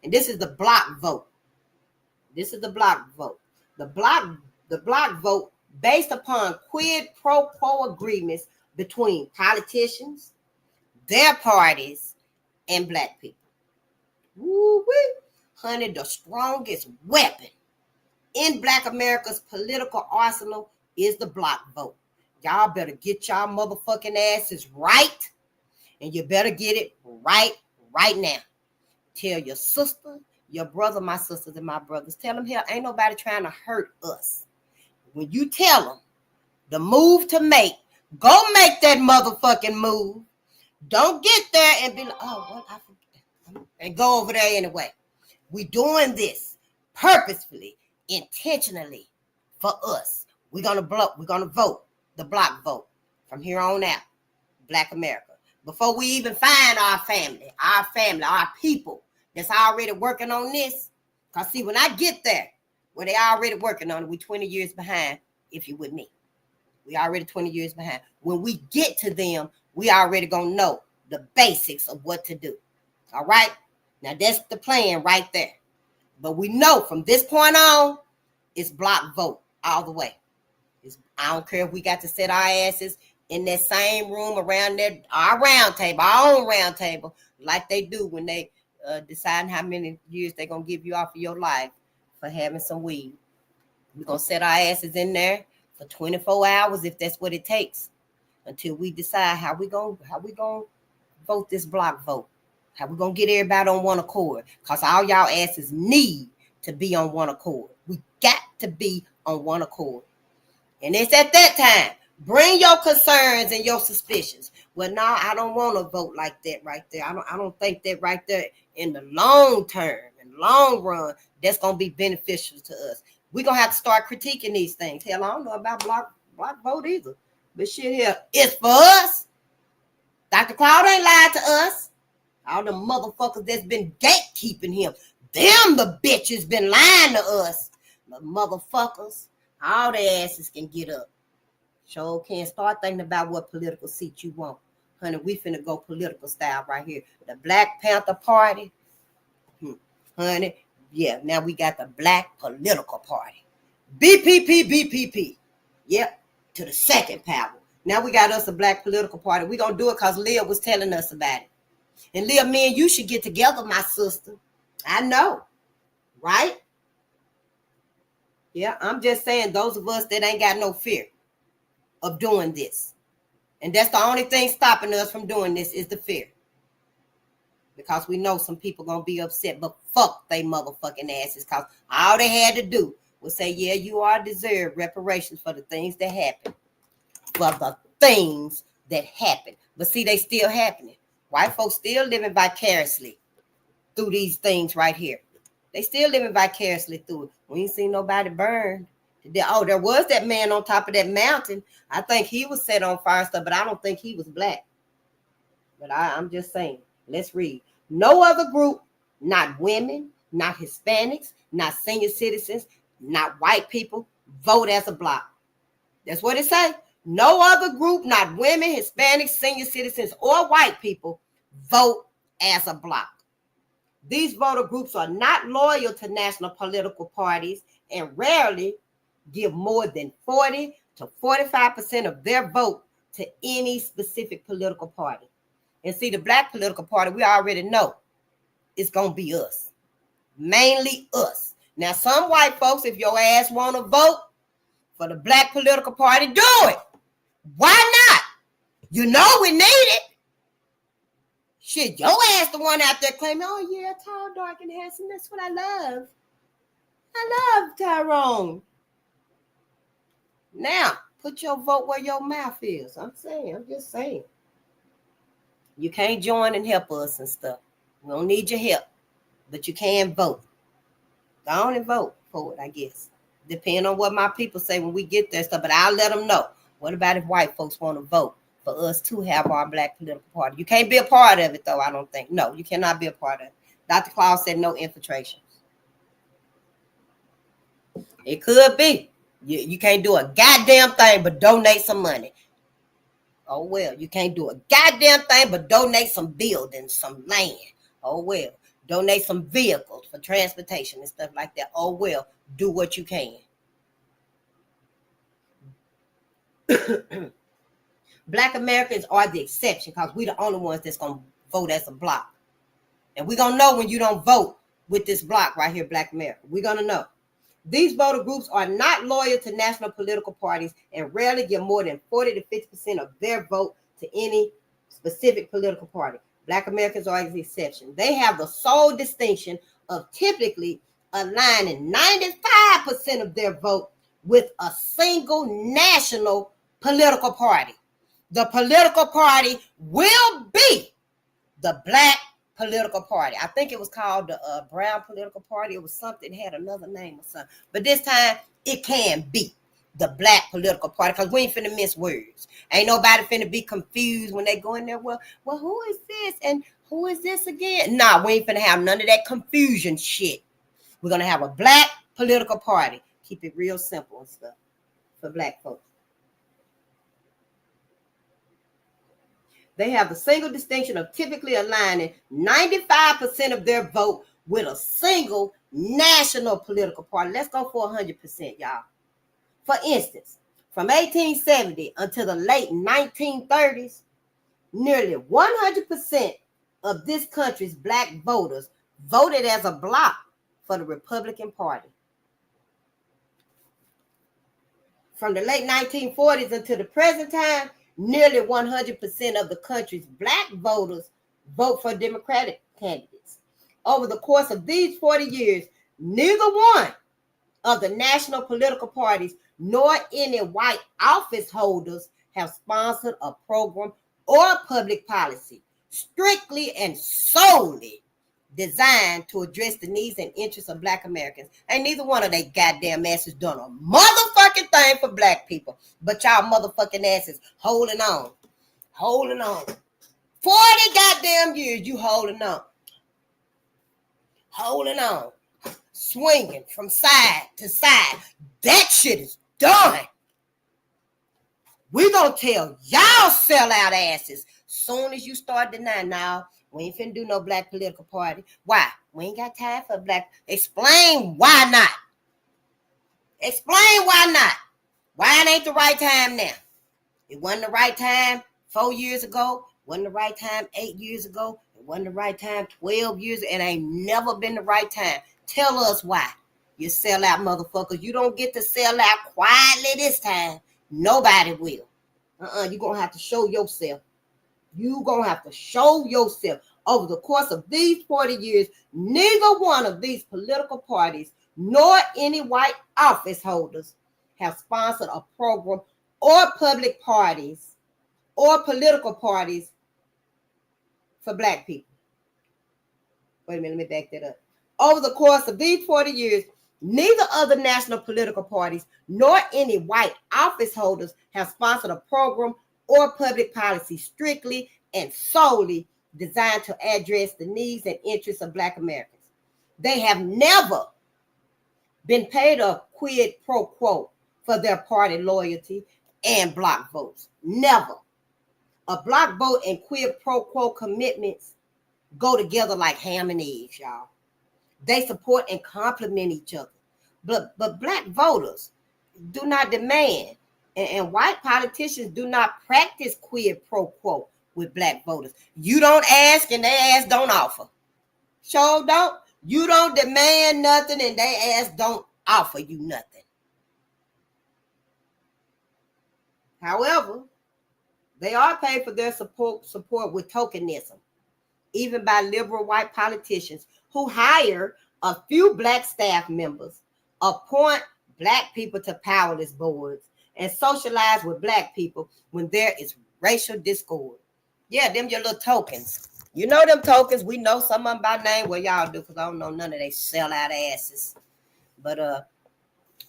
And this is the block vote. This is the block vote. The block vote based upon quid pro quo agreements between politicians, their parties, and black people. Woo-wee. Honey, the strongest weapon in Black America's political arsenal is the block vote. Y'all better get y'all motherfucking asses right, and you better get it right now. Tell your sister, your brother, my sisters and my brothers, tell them, hell, ain't nobody trying to hurt us. When you tell them the move to make, go make that motherfucking move. Don't get there and be like, oh, well, I forget, and go over there anyway. We doing this purposefully, intentionally for us. We're gonna vote the block vote from here on out. Black America. Before we even find our family, our people that's already working on this. Because see, when I get there, where they already working on it, we 20 years behind, if you with me. We already 20 years behind. When we get to them, we already gonna know the basics of what to do. All right? Now that's the plan right there. But we know from this point on, it's block vote all the way. I don't care if we got to set our asses in that same room around our own round table, like they do when they decide how many years they're going to give you off of your life for having some weed. We're going to set our asses in there for 24 hours if that's what it takes until we decide how we going to vote this block vote. How we going to get everybody on one accord. Because all y'all asses need to be on one accord. We got to be on one accord. And it's at that time. Bring your concerns and your suspicions. Well, no, I don't want to vote like that right there. I don't think that right there in the long term, in the long run, that's going to be beneficial to us. We're going to have to start critiquing these things. Hell, I don't know about block vote either. But shit here, it's for us. Dr. Claud ain't lied to us. All the motherfuckers that's been gatekeeping him. Them the bitches been lying to us. The motherfuckers, all their asses can get up. Sure can start thinking about what political seat you want. Honey, we finna go political style right here. The Black Panther Party. Honey, yeah, now we got the Black Political Party. BPP. Yep, to the second power. Now we got us a Black Political Party. We gonna do it because Leah was telling us about it. And Leah, me and you should get together, my sister. I know, right? Yeah, I'm just saying those of us that ain't got no fear of doing this. And that's the only thing stopping us from doing this is the fear. Because we know some people gonna be upset, but fuck they motherfucking asses. Because all they had to do was say, yeah, you are deserve reparations for the things that happened. For the things that happened. But see, they still happening. White folks still living vicariously through these things right here. They still living vicariously through it. We ain't seen nobody burned. Oh, there was that man on top of that mountain. I think he was set on fire and stuff, but I don't think he was black. But I'm just saying, let's read. No other group, not women, not Hispanics, not senior citizens, not white people, vote as a block. That's what it says. No other group, not women, Hispanics, senior citizens, or white people, vote as a block. These voter groups are not loyal to national political parties and rarely give more than 40 to 45% of their vote to any specific political party. And see, the Black political party, we already know it's going to be us. Mainly us. Now, some white folks, if your ass want to vote for the black political party, do it. Why not? You know we need it. Shit, your ass the one out there claiming, oh yeah, tall, dark, and handsome. That's what I love. I love Tyrone. Now, put your vote where your mouth is. I'm just saying. You can't join and help us and stuff. We don't need your help. But you can vote. Go on and vote for it, I guess. Depending on what my people say when we get there stuff. But I'll let them know. What about if white folks want to vote for us to have our black political party? You can't be a part of it, though, I don't think. No, you cannot be a part of it. Dr. Claud said no infiltration. It could be. You can't do a goddamn thing but donate some money. Oh, well, you can't do a goddamn thing but donate some buildings, some land. Oh, well, donate some vehicles for transportation and stuff like that. Oh, well, do what you can. Black Americans are the exception because we're the only ones that's going to vote as a block. And we're going to know when you don't vote with this block right here, Black America. We're going to know. These voter groups are not loyal to national political parties and rarely give more than 40 to 50% of their vote to any specific political party. Black Americans are the exception. They have the sole distinction of typically aligning 95% of their vote with a single national political party. The political party will be the Black political party. I think it was called the Brown political party. It was something, had another name or something. But this time, it can be the Black political party because we ain't finna miss words. Ain't nobody finna be confused when they go in there. Well, who is this? And who is this again? Nah, we ain't finna have none of that confusion shit. We're gonna have a Black political party. Keep it real simple and stuff for Black folks. They have the single distinction of typically aligning 95% of their vote with a single national political party. Let's go for 100%, y'all. For instance, from 1870 until the late 1930s, nearly 100% of this country's Black voters voted as a bloc for the Republican Party. From the late 1940s until the present time, nearly 100% of the country's Black voters vote for Democratic candidates. Over the course of these 40 years, neither one of the national political parties nor any white office holders have sponsored a program or public policy strictly and solely designed to address the needs and interests of Black Americans. Ain't neither one of they goddamn asses done a motherfucking thing for Black people. But y'all motherfucking asses holding on. 40 goddamn years you holding on. Swinging from side to side. That shit is done. We gonna tell y'all sellout asses soon as you start denying. Now, we ain't finna do no Black political party. Why? We ain't got time for Black. Explain why not. Why it ain't the right time now? It wasn't the right time 4 years ago. It wasn't the right time 8 years ago. It wasn't the right time 12 years ago. It ain't never been the right time. Tell us why. You sell out motherfuckers. You don't get to sell out quietly this time. Nobody will. You're going to have to show yourself. Over the course of these 40 years, neither one of these political parties nor any white office holders have sponsored a program or public parties or political parties for Black people. Wait a minute, let me back that up. Over the course of these 40 years, neither of the national political parties nor any white office holders have sponsored a program or public policy strictly and solely designed to address the needs and interests of Black Americans. They have never been paid a quid pro quo for their party loyalty and block votes. Never. A block vote and quid pro quo commitments go together like ham and eggs, y'all. They support and complement each other. But Black voters do not demand, and white politicians do not practice quid pro quo with Black voters. You don't ask and they ask don't offer. Sure don't. You don't demand nothing and they ass don't offer you nothing. However, they are paid for their support with tokenism, even by liberal white politicians who hire a few black staff members, appoint black people to powerless boards, and socialize with black people when there is racial discord. Yeah, them your little tokens. You know them tokens. We know some of them by name. Well, y'all do, because I don't know none of they sell out asses. But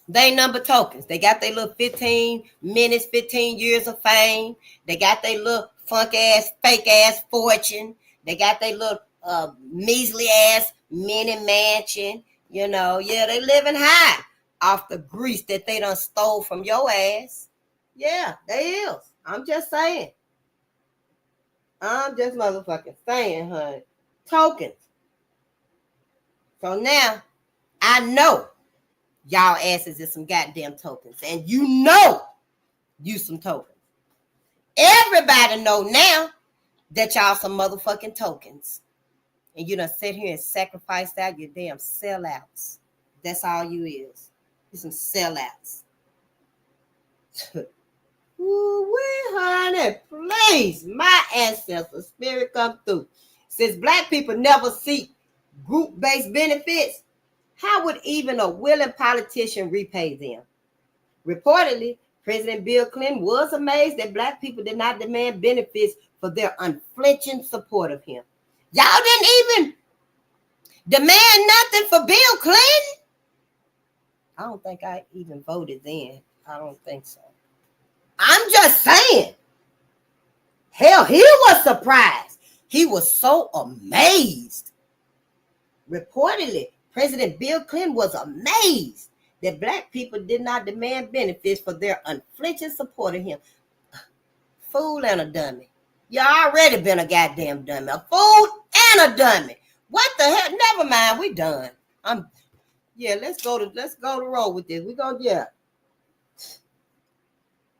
they ain't number tokens. They got their little 15 minutes, 15 years of fame. They got their little funk ass, fake ass fortune. They got their little measly ass mini mansion. You know, yeah, they living high off the grease that they done stole from your ass. Yeah, they is. I'm just saying. I'm just motherfucking saying, honey. Tokens. So now, I know y'all asses is some goddamn tokens. And you know you some tokens. Everybody know now that y'all some motherfucking tokens. And you done sit here and sacrificed out your damn sellouts. That's all you is. You some sellouts. Ooh, honey, please, my ancestor spirit come through. Since black people never seek group-based benefits, how would even a willing politician repay them? Reportedly, President Bill Clinton was amazed that black people did not demand benefits for their unflinching support of him. Y'all didn't even demand nothing for Bill Clinton? I don't think I even voted then. I don't think so. I'm just saying. Hell, he was surprised. He was so amazed. Reportedly, President Bill Clinton was amazed that black people did not demand benefits for their unflinching support of him. Fool and a dummy. You already been a goddamn dummy. A fool and a dummy. What the hell? Never mind. We done. Let's go to roll with this. We go, yeah.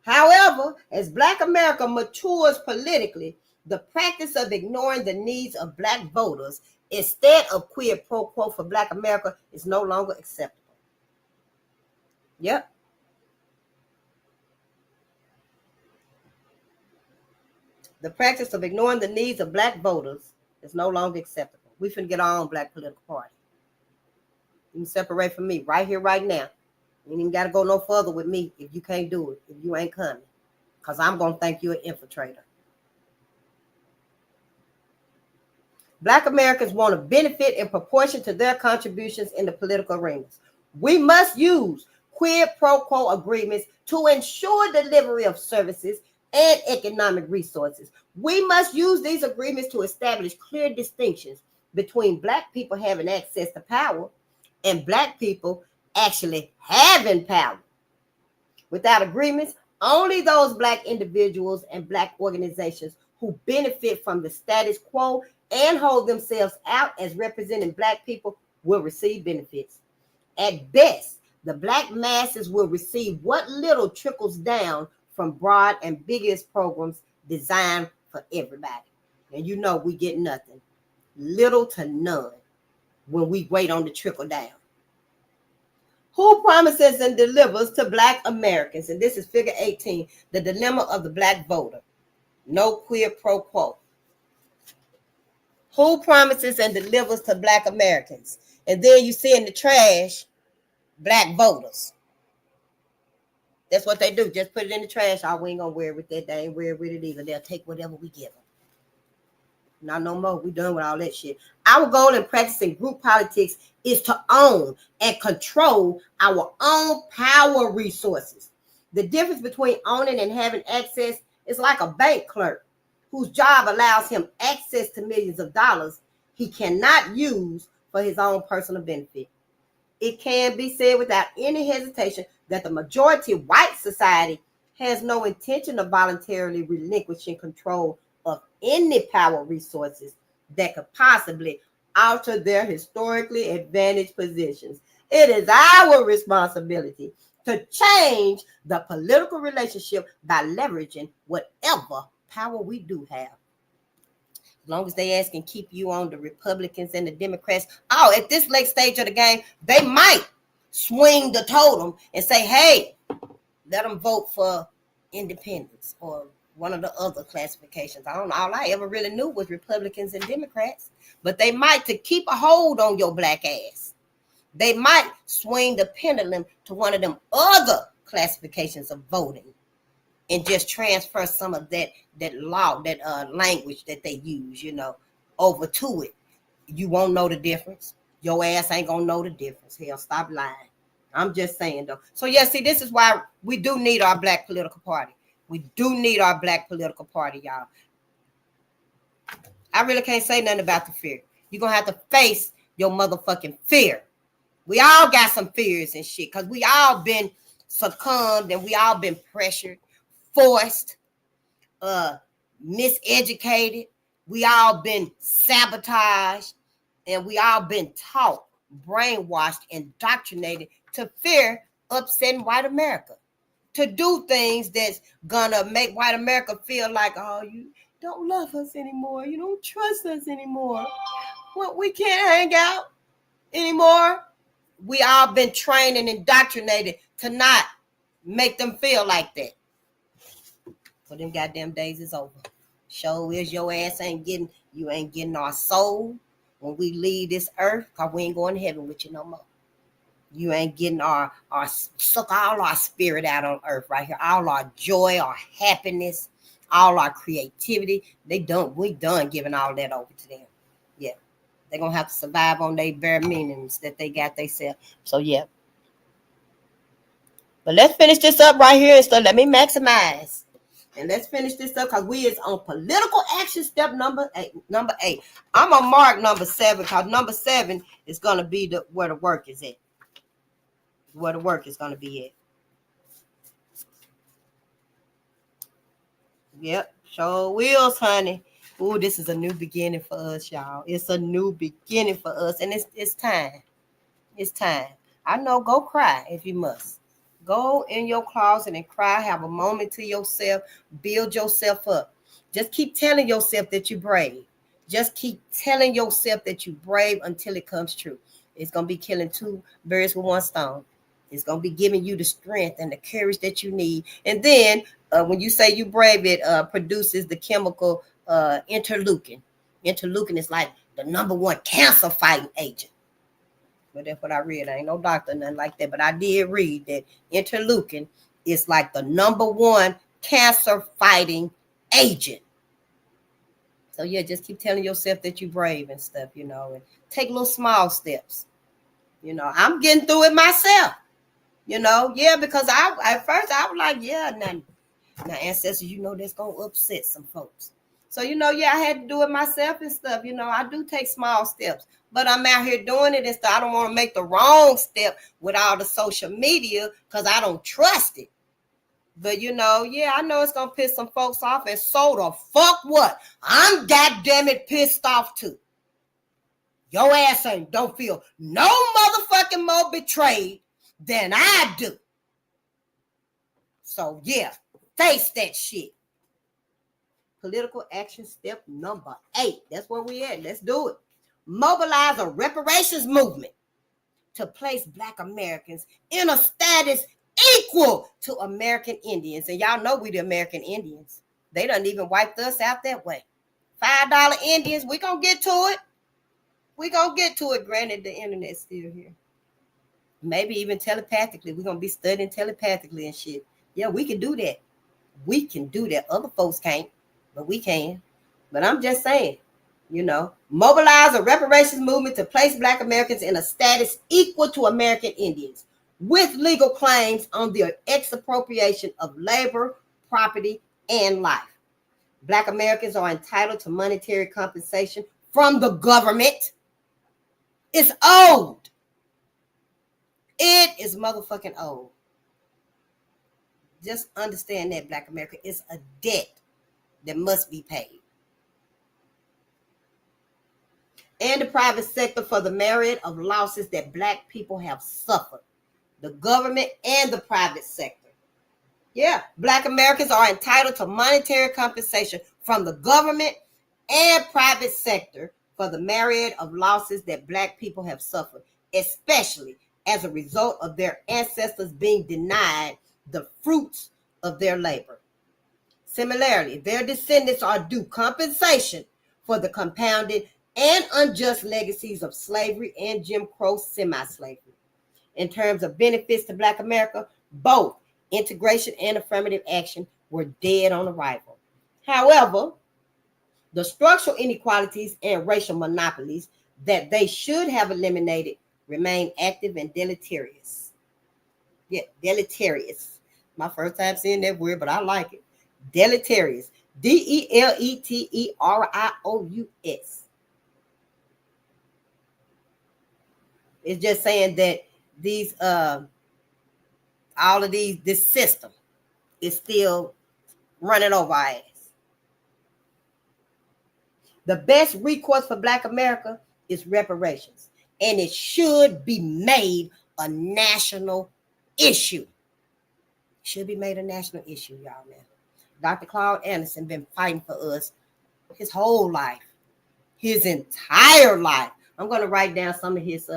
However, as Black America matures politically, the practice of ignoring the needs of black voters instead of quid pro quo for Black America is no longer acceptable. Yep. The practice of ignoring the needs of black voters is no longer acceptable. We finna get our own black political party. You can separate from me right here, right now. You ain't even got to go no further with me if you can't do it, if you ain't coming. Because I'm going to think you're an infiltrator. Black Americans want to benefit in proportion to their contributions in the political arenas. We must use quid pro quo agreements to ensure delivery of services and economic resources. We must use these agreements to establish clear distinctions between black people having access to power and black people actually having power. Without agreements, only those black individuals and black organizations who benefit from the status quo and hold themselves out as representing black people will receive benefits. At best, the black masses will receive what little trickles down from broad, ambiguous programs designed for everybody. And you know we get nothing, little to none, when we wait on the trickle down. Who promises and delivers to black Americans? And this is figure 18, the dilemma of the black voter. No quid pro quo. Who promises and delivers to black Americans? And then you see in the trash, black voters. That's what they do. Just put it in the trash. Oh, we ain't gonna wear it with that. They ain't wear it with it either. They'll take whatever we give them. Not no more. We done with all that shit. Our goal in practicing group politics is to own and control our own power resources. The difference between owning and having access is like a bank clerk whose job allows him access to millions of dollars he cannot use for his own personal benefit. It can be said without any hesitation that the majority white society has no intention of voluntarily relinquishing control of any power resources that could possibly alter their historically advantaged positions. It is our responsibility to change the political relationship by leveraging whatever power we do have. As long as they can keep you on the Republicans and the Democrats. Oh, at this late stage of the game, they might swing the totem and say, hey, let them vote for independence or one of the other classifications. I don't know. All I ever really knew was Republicans and Democrats. But they might, to keep a hold on your black ass, they might swing the pendulum to one of them other classifications of voting and just transfer some of that law, that language that they use, over to it. You won't know the difference. Your ass ain't gonna know the difference. Hell, stop lying. I'm just saying, though. So, yeah, see, this is why we do need our black political party. We do need our black political party, y'all. I really can't say nothing about the fear. You're gonna have to face your motherfucking fear. We all got some fears and shit, because we all been succumbed and we all been pressured, forced, miseducated. We all been sabotaged, and we all been taught, brainwashed, indoctrinated to fear upsetting white America, to do things that's gonna make white America feel like, oh, you don't love us anymore, you don't trust us anymore, well, we can't hang out anymore. We all been trained and indoctrinated to not make them feel like that. So them goddamn days is over. Show is your ass you ain't getting our soul when we leave this earth, because we ain't going to heaven with you no more. You ain't getting our suck all our spirit out on earth right here. All our joy, our happiness, all our creativity. We done giving all that over to them. Yeah. They're going to have to survive on their bare minimums that they got themselves. So, yeah. But let's finish this up right here and stuff. Let me maximize. And let's finish this up, because we is on political action step number 8. I'm going to mark number 7, because number 7 is going to be where the work is at. Where the work is going to be at. Yep. Show wheels, honey. Ooh, this is a new beginning for us, y'all. It's a new beginning for us. And it's time. It's time. I know, go cry if you must. Go in your closet and cry. Have a moment to yourself. Build yourself up. Just keep telling yourself that you're brave. Just keep telling yourself that you're brave until it comes true. It's going to be killing 2 birds with 1 stone. It's going to be giving you the strength and the courage that you need. And then when you say you brave, it produces the chemical interleukin. Interleukin is like the #1 cancer fighting agent. But that's what I read. I ain't no doctor, nothing like that. But I did read that interleukin is like the #1 cancer fighting agent. So, yeah, just keep telling yourself that you're brave and stuff, and take little small steps. I'm getting through it myself. Because at first I was like, yeah, now ancestors, that's going to upset some folks. So, I had to do it myself and stuff. I do take small steps, but I'm out here doing it and stuff. I don't want to make the wrong step with all the social media, because I don't trust it. But, I know it's going to piss some folks off, and so the fuck what? I'm goddamn it pissed off too. Your ass don't feel no motherfucking more betrayed than I do. So, yeah, face that shit. Political action step number 8. That's where we at. Let's do it. Mobilize a reparations movement to place Black Americans in a status equal to American Indians. And y'all know we the American Indians. They done even wiped us out that way. $5 Indians, we gonna get to it. We gonna get to it. Granted, the internet's still here. Maybe even telepathically. We're gonna be studying telepathically and shit. Yeah, we can do that. We can do that. Other folks can't, but we can. But I'm just saying, mobilize a reparations movement to place Black Americans in a status equal to American Indians, with legal claims on the expropriation of labor, property, and life. Black Americans are entitled to monetary compensation from the government. It's old. It is motherfucking old. Just understand that, Black America, is a debt that must be paid. And the private sector for the myriad of losses that Black people have suffered. The government and the private sector. Yeah, Black Americans are entitled to monetary compensation from the government and private sector for the myriad of losses that Black people have suffered, especially as a result of their ancestors being denied the fruits of their labor. Similarly, their descendants are due compensation for the compounded and unjust legacies of slavery and Jim Crow semi-slavery. In terms of benefits to Black America, both integration and affirmative action were dead on arrival. However, the structural inequalities and racial monopolies that they should have eliminated remain active and deleterious. Yeah, deleterious. My first time seeing that word, but I like it. Deleterious. Deleterious. It's just saying that these all of this system is still running over our ass. The best recourse for Black America is reparations, and it should be made a national issue. Should be made a national issue, y'all, man. Dr. Claud Anderson been fighting for us his whole life, his entire life. I'm going to write down some of his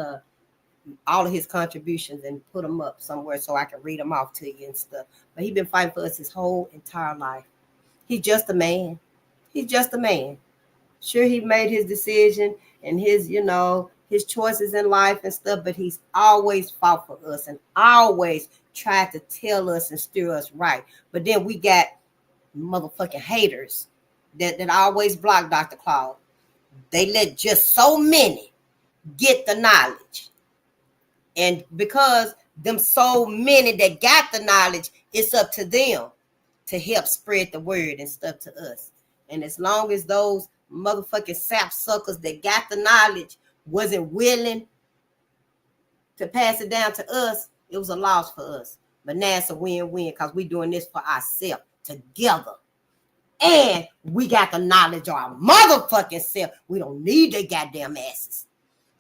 all of his contributions and put them up somewhere so I can read them off to you and stuff. But he's been fighting for us his whole entire life. He's just a man. He's just a man. Sure, he made his decision and his, his choices in life and stuff, but he's always fought for us and always tried to tell us and steer us right. But then we got motherfucking haters that always block Dr. Claud. They let just so many get the knowledge. And because them so many that got the knowledge, it's up to them to help spread the word and stuff to us. And as long as those motherfucking sap suckers that got the knowledge wasn't willing to pass it down to us, it was a loss for us. But now it's a win-win because we're doing this for ourselves together. And we got the knowledge of our motherfucking self. We don't need their goddamn asses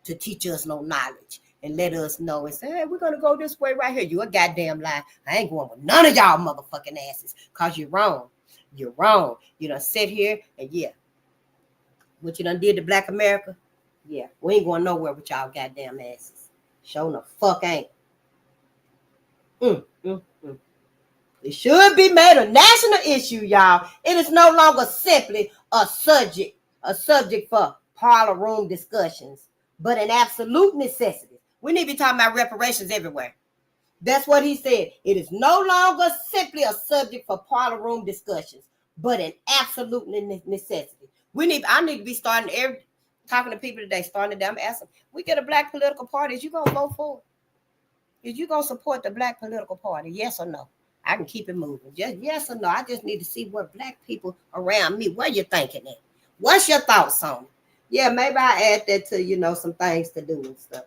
to teach us no knowledge and let us know and say, hey, we're going to go this way right here. You a goddamn lie. I ain't going with none of y'all motherfucking asses because you're wrong. You're wrong. You done sit here and what you done did to Black America? Yeah, we ain't going nowhere with y'all goddamn asses. Sure the fuck ain't. It should be made a national issue, y'all. It is no longer simply a subject for parlor room discussions, but an absolute necessity. We need to be talking about reparations everywhere. That's what he said. It is no longer simply a subject for parlor room discussions, but an absolute necessity. I need to be talking to people today, starting them, asking, we get a Black political party, is you going to vote for it? Is you going to support the Black political party? Yes or no? I can keep it moving. Just yes or no. I just need to see what Black people around me, what you thinking it? What's your thoughts on it? Yeah, maybe I add that to, some things to do and stuff.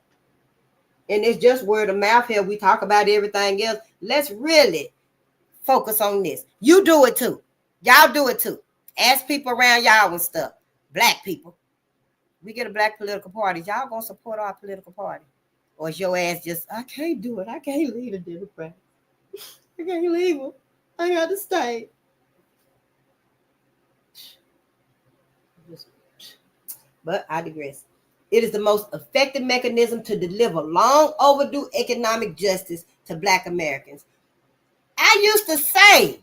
And it's just word of mouth here. We talk about everything else. Let's really focus on this. You do it too. Y'all do it too. Ask people around y'all and stuff. Black people. We get a Black political party. Y'all gonna support our political party? Or is your ass just, I can't do it. I can't leave the Democrat. I can't leave them. I got to stay. But I digress. It is the most effective mechanism to deliver long overdue economic justice to Black Americans. I used to say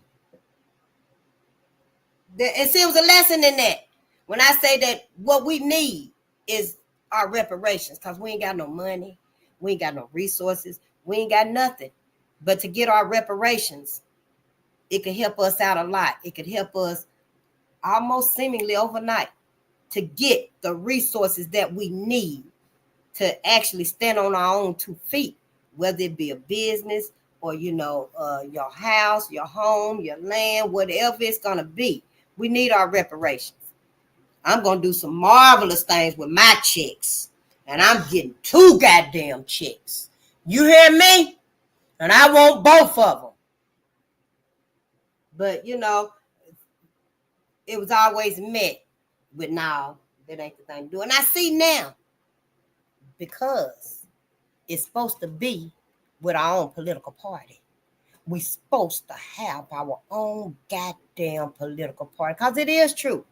that, and see, it was a lesson in that. When I say that what we need is our reparations, because we ain't got no money, we ain't got no resources, we ain't got nothing. But to get our reparations, it could help us out a lot. It could help us almost seemingly overnight to get the resources that we need to actually stand on our own 2 feet, whether it be a business or, your house, your home, your land, whatever it's going to be. We need our reparations. I'm going to do some marvelous things with my checks, and I'm getting 2 goddamn checks. You hear me? And I want both of them. But, it was always met with, no, that ain't the thing to do. And I see now, because it's supposed to be with our own political party. We're supposed to have our own goddamn political party. Because it is true.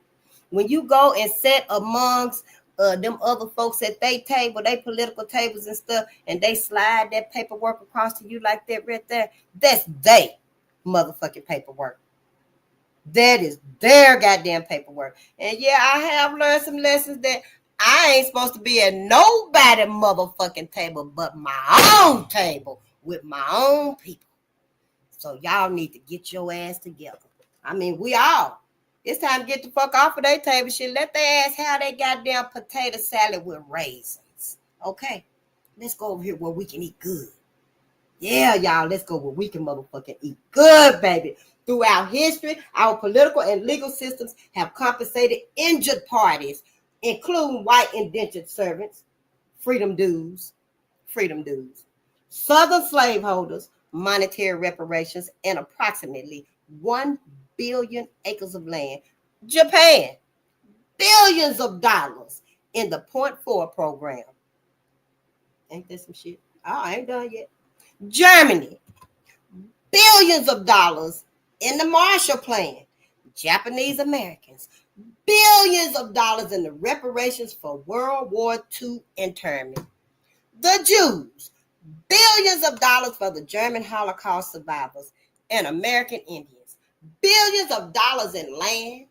When you go and sit amongst them other folks at they table, they political tables and stuff, and they slide that paperwork across to you like that right there, that's they motherfucking paperwork. That is their goddamn paperwork. And yeah, I have learned some lessons that I ain't supposed to be at nobody motherfucking table but my own table with my own people. So y'all need to get your ass together. I mean, we all. It's time to get the fuck off of their table shit. Let their ass have their goddamn potato salad with raisins. Okay? Let's go over here where we can eat good. Yeah, y'all, let's go where we can motherfucking eat good, baby. Throughout history, our political and legal systems have compensated injured parties, including white indentured servants, freedom dues, Southern slaveholders, monetary reparations, and approximately 1 billion acres of land. Japan, billions of dollars in the Point Four program. Ain't that some shit? Oh, I ain't done yet. Germany, billions of dollars in the Marshall Plan. Japanese Americans, billions of dollars in the reparations for World War II internment. The Jews, billions of dollars for the German Holocaust survivors and American Indians. Billions of dollars in land,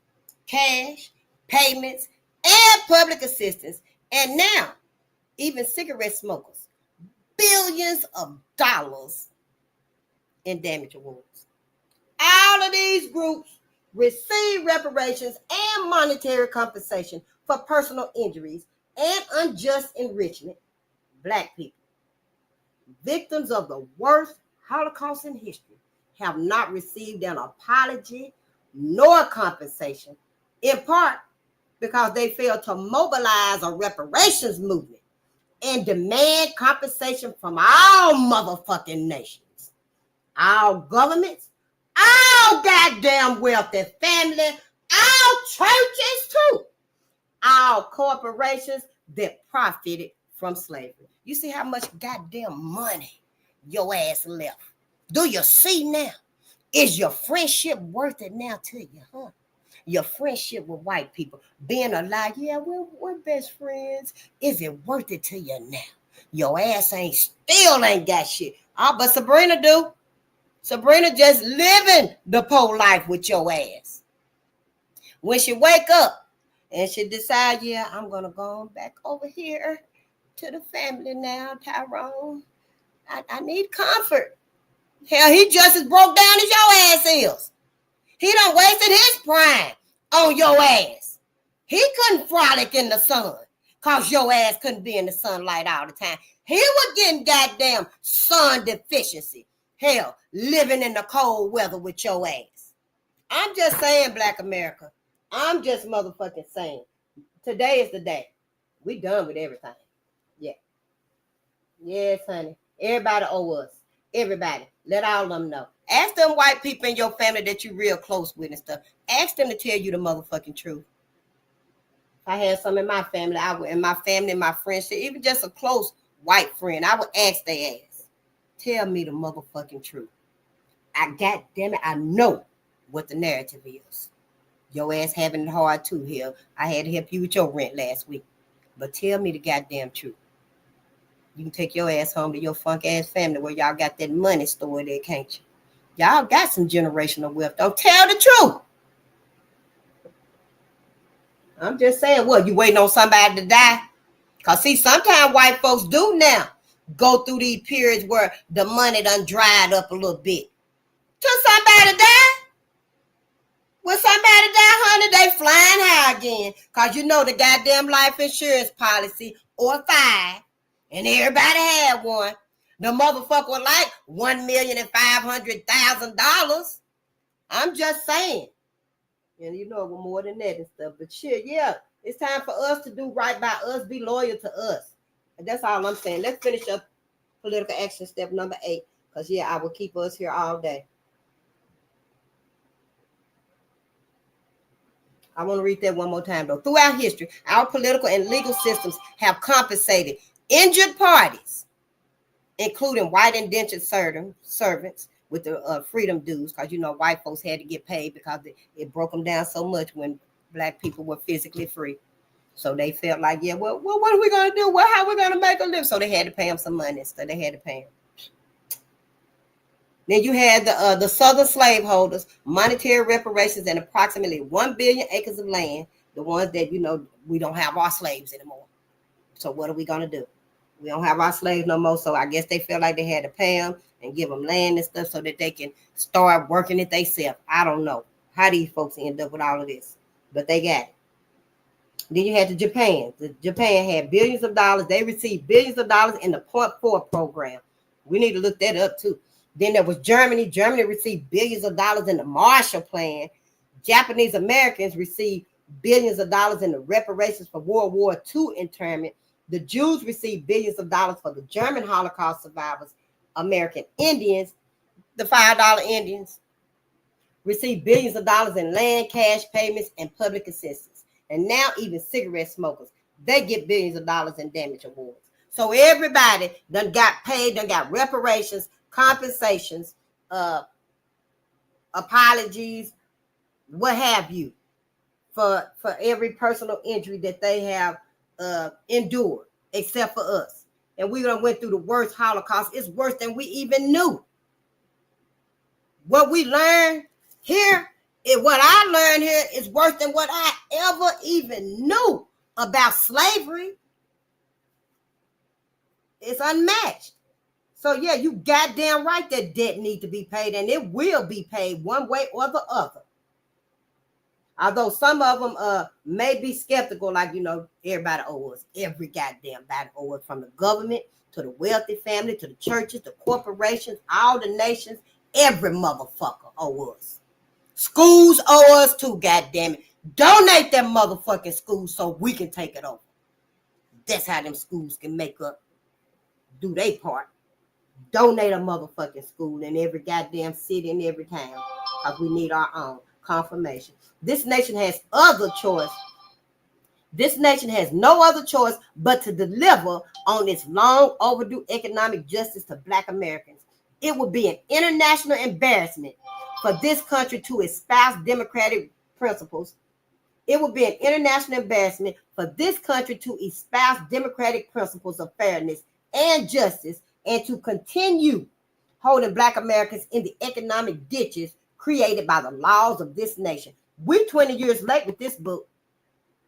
cash, payments, and public assistance. And now, even cigarette smokers. Billions of dollars in damage awards. All of these groups receive reparations and monetary compensation for personal injuries and unjust enrichment. Black people, victims of the worst Holocaust in history, have not received an apology nor compensation, in part because they failed to mobilize a reparations movement and demand compensation from all motherfucking nations, all governments, all goddamn wealthy family, all churches too, all corporations that profited from slavery. You see how much goddamn money your ass left? Do you see now? Is your friendship worth it now to you, huh? Your friendship with white people, being alive, yeah, we're best friends. Is it worth it to you now? Your ass still ain't got shit. Oh, but Sabrina do. Sabrina just living the poor life with your ass. When she wake up and she decide, yeah, I'm gonna go back over here to the family now, Tyrone. I need comfort. Hell, he just as broke down as your ass is. He done wasted his prime on your ass. He couldn't frolic in the sun because your ass couldn't be in the sunlight all the time. He was getting goddamn sun deficiency. Hell, living in the cold weather with your ass. I'm just saying, Black America. I'm just motherfucking saying. Today is the day. We done with everything. Yeah. Yes, honey. Everybody owe us. Everybody. Let all of them know. Ask them white people in your family that you're real close with and stuff. Ask them to tell you the motherfucking truth. If I had some in my family, I would, in my family, in my friendship, even just a close white friend, I would ask their ass, tell me the motherfucking truth. Goddamn it, I know what the narrative is. Your ass having it hard too here. I had to help you with your rent last week. But tell me the goddamn truth. You can take your ass home to your funk ass family where y'all got that money stored there, can't you? Y'all got some generational wealth. Don't tell the truth. I'm just saying, what, you waiting on somebody to die? Because see, sometimes white folks do now go through these periods where the money done dried up a little bit. Till somebody die. When somebody die, honey, they flying high again. Because you know the goddamn life insurance policy, or 5, and everybody had one. The motherfucker was like $1,500,000. I'm just saying. And you know it was more than that and stuff. But shit, yeah, it's time for us to do right by us, be loyal to us. And that's all I'm saying. Let's finish up political action step number 8. Because, yeah, I will keep us here all day. I want to read that one more time, though. Throughout history, our political and legal systems have compensated injured parties, including white indentured servants, with the freedom dues, because, you know, white folks had to get paid because it broke them down so much when Black people were physically free. So they felt like, yeah, well, what are we going to do? Well, how are we going to make a living? So they had to pay them some money. So they had to pay them. Then you had the southern slaveholders, monetary reparations, and approximately 1 billion acres of land, the ones that, we don't have our slaves anymore. So what are we going to do? We don't have our slaves no more. So I guess they felt like they had to pay them and give them land and stuff so that they can start working it themselves. I don't know how these folks end up with all of this, but they got it. Then you had Japan. Japan had billions of dollars. They received billions of dollars in the Point 4 program. We need to look that up too. Then there was Germany. Germany received billions of dollars in the Marshall Plan. Japanese Americans received billions of dollars in the reparations for World War II internment. The Jews received billions of dollars for the German Holocaust survivors. American Indians, the $5 Indians, received billions of dollars in land, cash payments, and public assistance. And now even cigarette smokers, they get billions of dollars in damage awards. So everybody done got paid, done got reparations, compensations, apologies, what have you, for every personal injury that they have endured, except for us. And we done went through the worst Holocaust. It's worse than we even knew. What we learned here, what I learned here is worse than what I ever even knew about slavery. It's unmatched. So yeah, you goddamn right that debt need to be paid, and it will be paid one way or the other. Although some of them may be skeptical, like, everybody owes us. Every goddamn body owes us, from the government to the wealthy family to the churches, the corporations, all the nations. Every motherfucker owes us. Schools owe us too, goddamn it. Donate them motherfucking schools so we can take it over. That's how them schools can do their part. Donate a motherfucking school in every goddamn city in every town, because we need our own confirmation. This nation has other choice. This nation has no other choice but to deliver on its long overdue economic justice to Black Americans. It would be an international embarrassment for this country to espouse democratic principles. It would be an international embarrassment for this country to espouse democratic principles of fairness and justice, and to continue holding Black Americans in the economic ditches created by the laws of this nation. We're 20 years late with this book.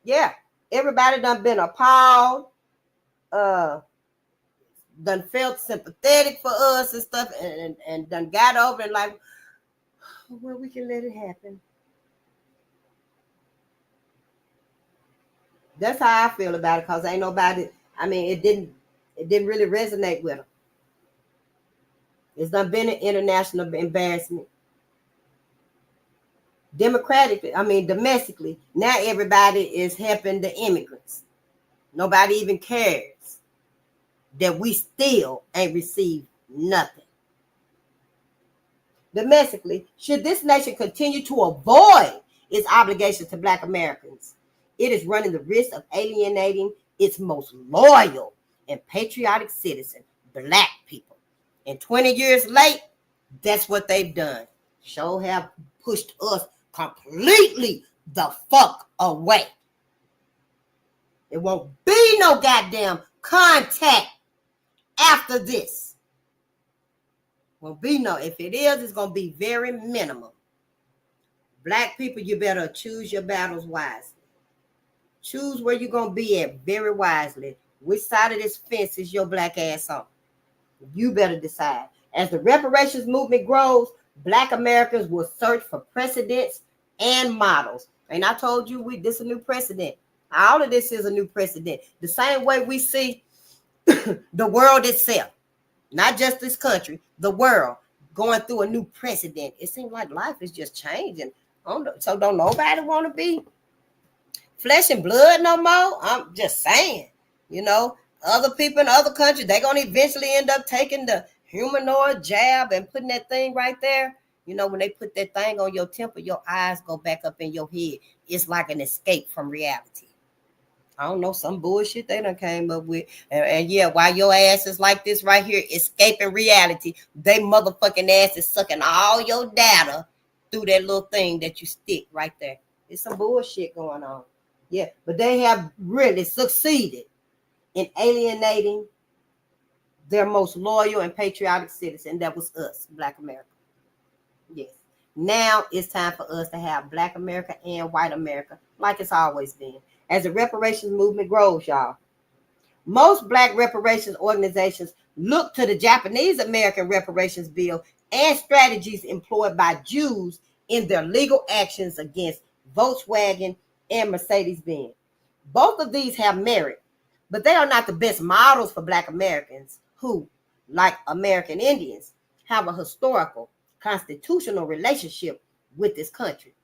Yeah, everybody done been appalled, done felt sympathetic for us and stuff, and done got over and like, well, we can let it happen. That's how I feel about it, because ain't nobody, it didn't really resonate with them. It's done been an international embarrassment. Domestically, now everybody is helping the immigrants. Nobody even cares that we still ain't received nothing. Domestically, should this nation continue to avoid its obligations to Black Americans, it is running the risk of alienating its most loyal and patriotic citizen, Black people. And 20 years late, that's what they've done. Sure have pushed us completely the fuck away. It won't be no goddamn contact after this. Won't be no. If it is, it's going to be very minimal. Black people, you better choose your battles wisely. Choose where you're going to be at very wisely. Which side of this fence is your Black ass on? You better decide. As the reparations movement grows, Black Americans will search for precedents and models. And I told you, this is a new precedent. All of this is a new precedent. The same way we see the world itself, not just this country, the world going through a new precedent. It seems like life is just changing. So don't nobody want to be flesh and blood no more. I'm just saying, other people in other countries, they're going to eventually end up taking the humanoid jab and putting that thing right there. When they put that thing on your temple, your eyes go back up in your head. It's like an escape from reality. I don't know, some bullshit they done came up with. And yeah, while your ass is like this right here, escaping reality, they motherfucking ass is sucking all your data through that little thing that you stick right there. It's some bullshit going on. Yeah, but they have really succeeded in alienating their most loyal and patriotic citizen. That was us, Black America. Yes. Now it's time for us to have Black America and white America, like it's always been. As the reparations movement grows, y'all, most Black reparations organizations look to the Japanese American reparations bill and strategies employed by Jews in their legal actions against Volkswagen and Mercedes-Benz. Both of these have merit, but they are not the best models for Black Americans who, like American Indians, have a historical, constitutional relationship with this country.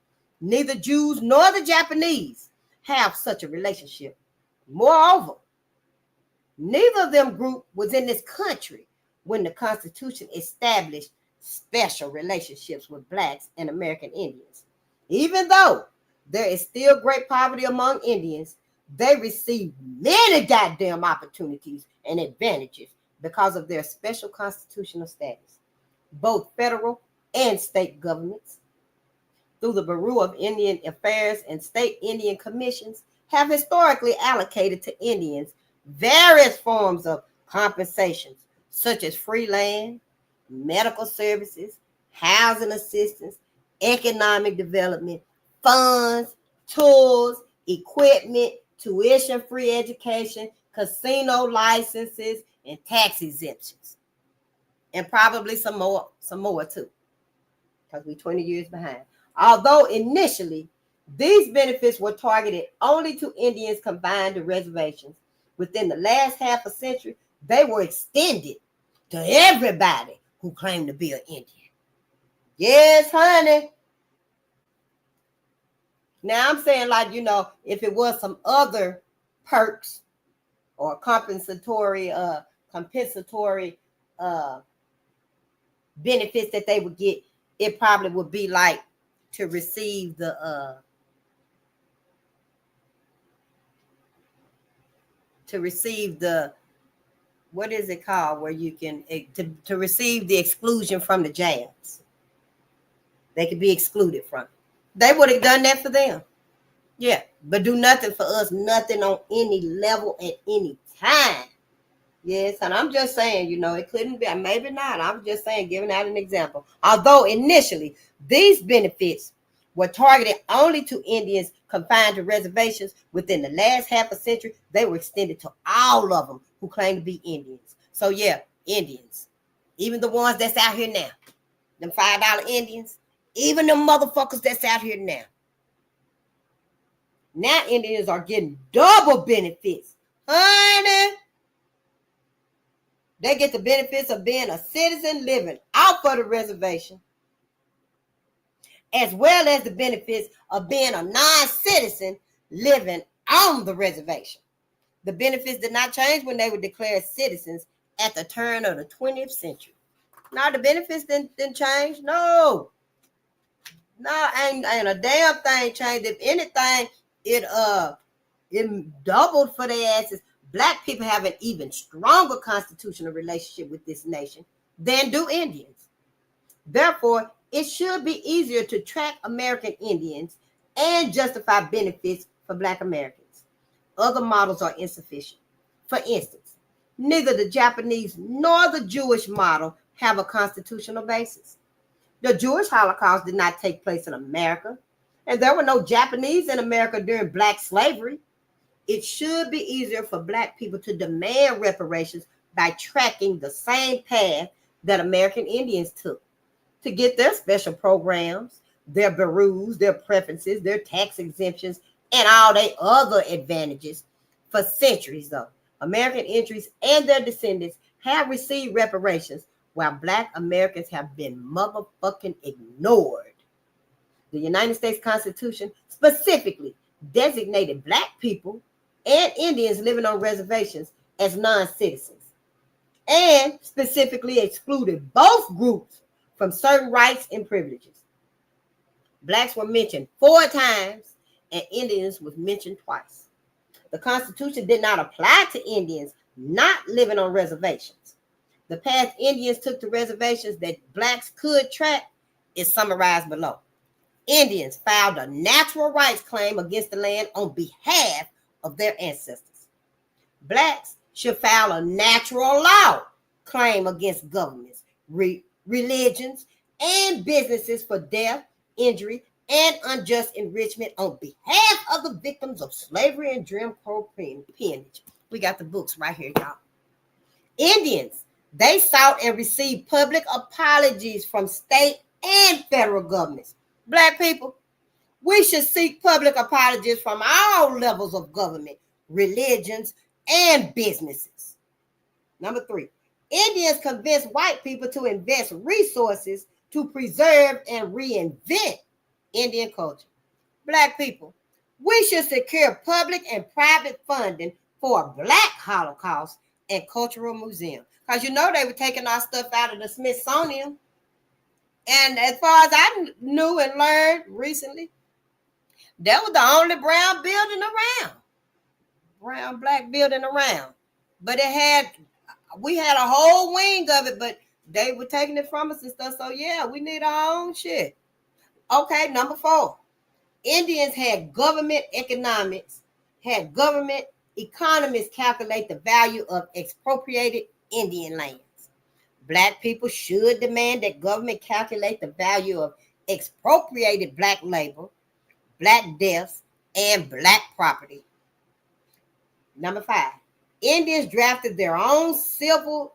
Neither Jews nor the Japanese have such a relationship. Moreover, neither of them group was in this country when the Constitution established special relationships with Blacks and American Indians. Even though there is still great poverty among Indians, they receive many goddamn opportunities and advantages because of their special constitutional status. Both federal and state governments, through the Bureau of Indian Affairs and state Indian commissions, have historically allocated to Indians various forms of compensations, such as free land, medical services, housing assistance, economic development, funds, tools, equipment, tuition-free education, casino licenses, and tax exemptions. And probably some more too, because we're 20 years behind. Although initially, these benefits were targeted only to Indians confined to reservations, within the last half a century, they were extended to everybody who claimed to be an Indian. Yes, honey. Now I'm saying, like, if it was some other perks or compensatory benefits that they would get, it probably would be like to receive the what is it called, where you can to receive the exclusion from the jabs. They could be excluded from it. They would have done that for them. Yeah, but do nothing for us, nothing on any level at any time. Yes, and I'm just saying, it couldn't be, maybe not. I'm just saying, giving out an example. Although initially, these benefits were targeted only to Indians confined to reservations, within the last half a century, they were extended to all of them who claim to be Indians. So yeah, Indians, even the ones that's out here now, them $5 Indians, even them motherfuckers that's out here now. Now Indians are getting double benefits. Honey, they get the benefits of being a citizen living out for the reservation, as well as the benefits of being a non-citizen living on the reservation. The benefits did not change when they were declared citizens at the turn of the 20th century. Now the benefits didn't change. No, ain't a damn thing changed. If anything, it doubled for their asses. Black people have an even stronger constitutional relationship with this nation than do Indians. Therefore, it should be easier to track American Indians and justify benefits for Black Americans. Other models are insufficient. For instance, neither the Japanese nor the Jewish model have a constitutional basis. The Jewish Holocaust did not take place in America, and there were no Japanese in America during Black slavery. It should be easier for Black people to demand reparations by tracking the same path that American Indians took to get their special programs, their bureaus, their preferences, their tax exemptions, and all their other advantages. For centuries, though, American Indians and their descendants have received reparations, while Black Americans have been motherfucking ignored. The United States Constitution specifically designated Black people and Indians living on reservations as non-citizens, and specifically excluded both groups from certain rights and privileges. Blacks were mentioned 4 times and Indians was mentioned twice. The Constitution did not apply to Indians not living on reservations. The path Indians took to reservations that Blacks could track is summarized below. Indians filed a natural rights claim against the land on behalf of their ancestors. Blacks should file a natural law claim against governments, religions, and businesses for death, injury, and unjust enrichment on behalf of the victims of slavery and Jim Crow peonage. We got the books right here, y'all. Indians, they sought and received public apologies from state and federal governments. Black people, we should seek public apologies from all levels of government, religions, and businesses. Number 3, Indians convinced white people to invest resources to preserve and reinvent Indian culture. Black people, we should secure public and private funding for a Black Holocaust and cultural museum. Because you know they were taking our stuff out of the Smithsonian. And as far as I knew and learned recently, that was the only brown building around. Brown black building around. But we had a whole wing of it, but they were taking it from us and stuff. So yeah, we need our own shit. Okay, number 4. Indians had government economists calculate the value of expropriated Indian lands. Black people should demand that government calculate the value of expropriated Black labor, Black deaths, and Black property. Number 5, Indians drafted their own civilized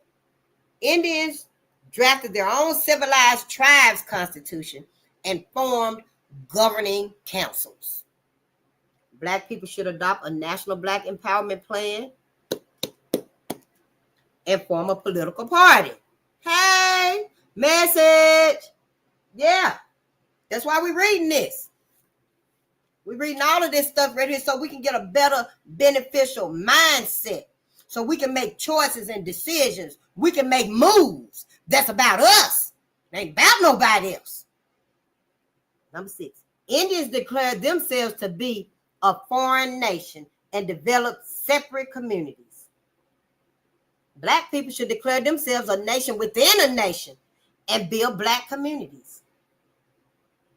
tribes constitution and formed governing councils. Black people should adopt a national Black empowerment plan and form a political party. Hey, message. Yeah, that's why we're reading this. We're reading all of this stuff right here so we can get a better, beneficial mindset. So we can make choices and decisions. We can make moves. That's about us. It ain't about nobody else. Number 6, Indians declared themselves to be a foreign nation and developed separate communities. Black people should declare themselves a nation within a nation and build Black communities.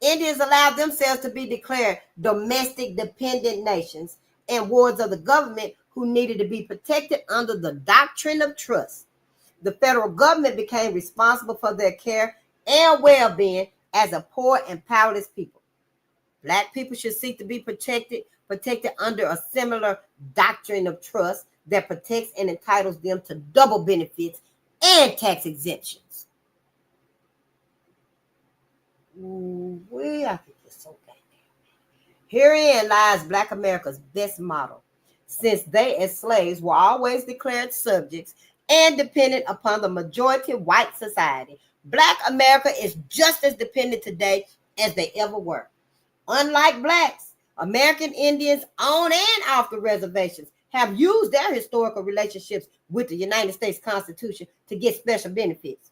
Indians allowed themselves to be declared domestic dependent nations and wards of the government who needed to be protected under the doctrine of trust. The federal government became responsible for their care and well-being as a poor and powerless people. Black people should seek to be protected under a similar doctrine of trust that protects and entitles them to double benefits and tax exemptions. I think it's so bad. Herein lies Black America's best model, since they as slaves were always declared subjects and dependent upon the majority white society. Black America is just as dependent today as they ever were. Unlike Blacks, American Indians on and off the reservations have used their historical relationships with the United States Constitution to get special benefits.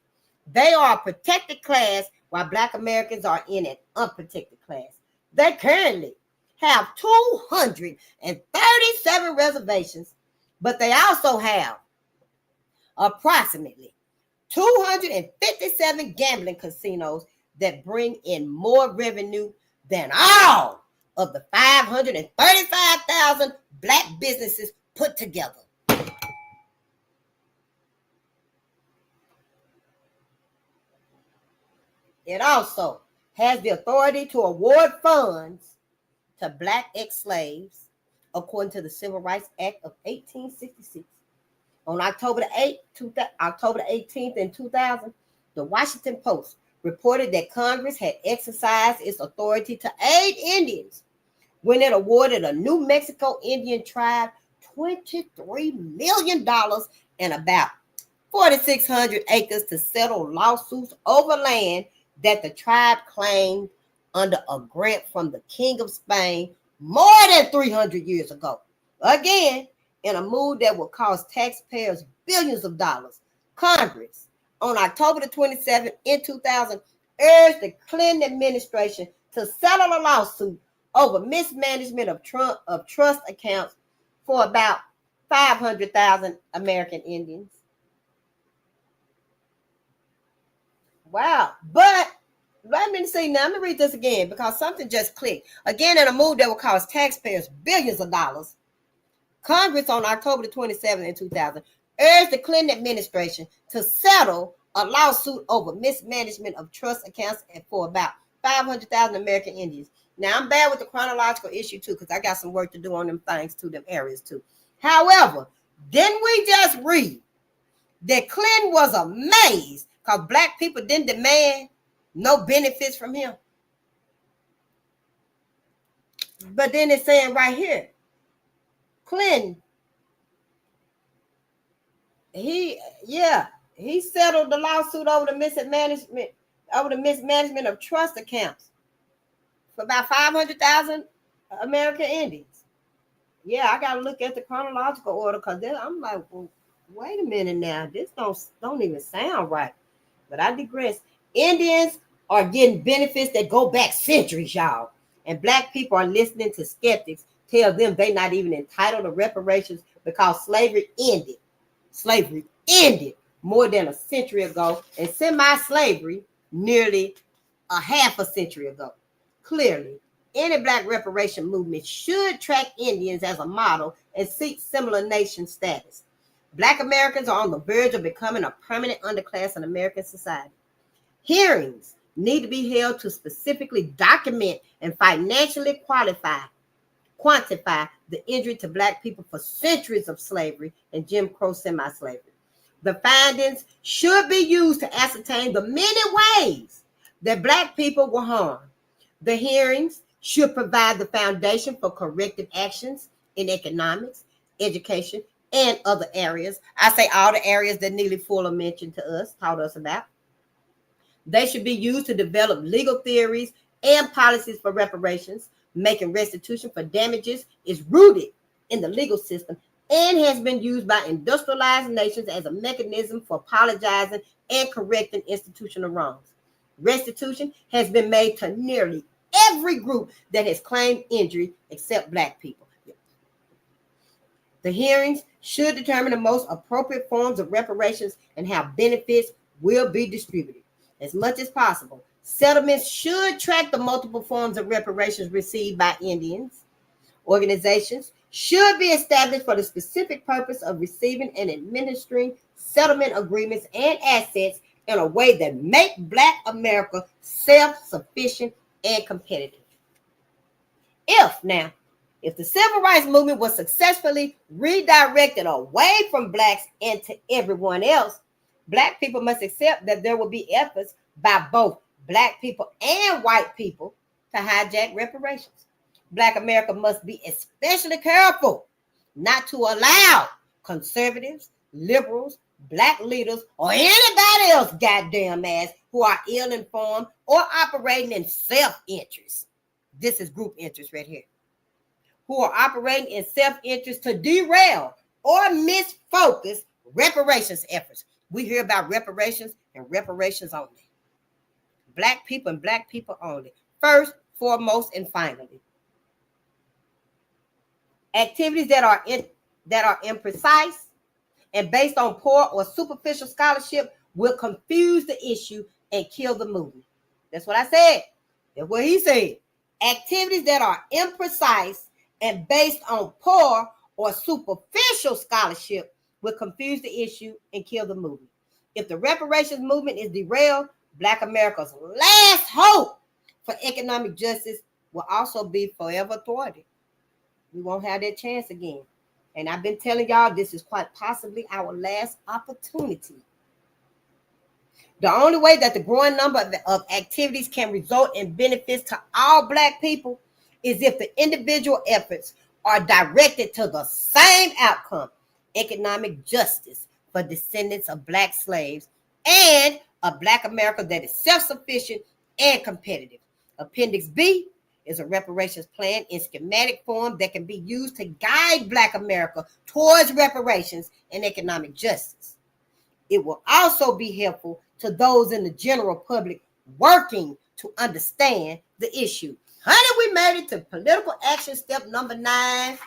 They are a protected class while Black Americans are in an unprotected class. They currently have 237 reservations, but they also have approximately 257 gambling casinos that bring in more revenue than all of the 535,000 Black businesses put together. It also has the authority to award funds to Black ex-slaves according to the Civil Rights Act of 1866. On October the 18th in 2000, the Washington Post reported that Congress had exercised its authority to aid Indians when it awarded a New Mexico Indian tribe $23 million and about 4,600 acres to settle lawsuits over land that the tribe claimed under a grant from the King of Spain more than 300 years ago. Again, in a move that will cost taxpayers billions of dollars, Congress, on October the 27th in 2000, urged the Clinton administration to settle a lawsuit over mismanagement of trust accounts for about 500,000 American Indians. Wow. But let me see now. Let me read this again because something just clicked. Again, in a move that will cost taxpayers billions of dollars, Congress on October the 27th in 2000 urged the Clinton administration to settle a lawsuit over mismanagement of trust accounts for about 500,000 American Indians. Now, I'm bad with the chronological issue too because I got some work to do on them things too, them areas too. However, didn't we just read that Clinton was amazed because black people didn't demand no benefits from him? But then it's saying right here, Clinton, he settled the lawsuit over the mismanagement of trust accounts for about 500,000 American Indians. Yeah, I gotta look at the chronological order because I'm like, well, wait a minute now, this don't even sound right. But I digress. Indians are getting benefits that go back centuries, y'all, and black people are listening to skeptics tell them they're not even entitled to reparations because slavery ended. Slavery ended more than a century ago, and semi-slavery nearly a half a century ago. Clearly, any black reparation movement should track Indians as a model and seek similar nation status. Black Americans are on the verge of becoming a permanent underclass in American society. Hearings need to be held to specifically document and financially quantify the injury to black people for centuries of slavery and Jim Crow semi-slavery. The findings should be used to ascertain the many ways that black people were harmed. The hearings should provide the foundation for corrective actions in economics, education, and other areas. I say all the areas that Neely Fuller mentioned to us, taught us about. They should be used to develop legal theories and policies for reparations. Making restitution for damages is rooted in the legal system and has been used by industrialized nations as a mechanism for apologizing and correcting institutional wrongs. Restitution has been made to nearly every group that has claimed injury except black people. The hearings should determine the most appropriate forms of reparations and how benefits will be distributed. As much as possible, settlements should track the multiple forms of reparations received by Indians. Organizations should be established for the specific purpose of receiving and administering settlement agreements and assets in a way that make Black America self-sufficient and competitive. If the civil rights movement was successfully redirected away from blacks and to everyone else, black people must accept that there will be efforts by both black people and white people to hijack reparations. Black America must be especially careful not to allow conservatives, liberals, black leaders, or anybody else goddamn ass who are ill-informed or operating in self-interest. This is group interest right here. Who are operating in self-interest to derail or misfocus reparations efforts. We hear about reparations and reparations only. Black people and black people only. First, foremost, and finally. Activities that are imprecise and based on poor or superficial scholarship will confuse the issue and kill the movement. That's what I said. That's what he said. Activities that are imprecise and based on poor or superficial scholarship will confuse the issue and kill the movement. If the reparations movement is derailed, Black America's last hope for economic justice will also be forever thwarted. We won't have that chance again. And I've been telling y'all this is quite possibly our last opportunity. The only way that the growing number of activities can result in benefits to all Black people is if the individual efforts are directed to the same outcome, economic justice for descendants of Black slaves and a Black America that is self-sufficient and competitive. Appendix B is a reparations plan in schematic form that can be used to guide Black America towards reparations and economic justice. It will also be helpful to those in the general public working to understand the issue. Honey, we made it to political action step number 9.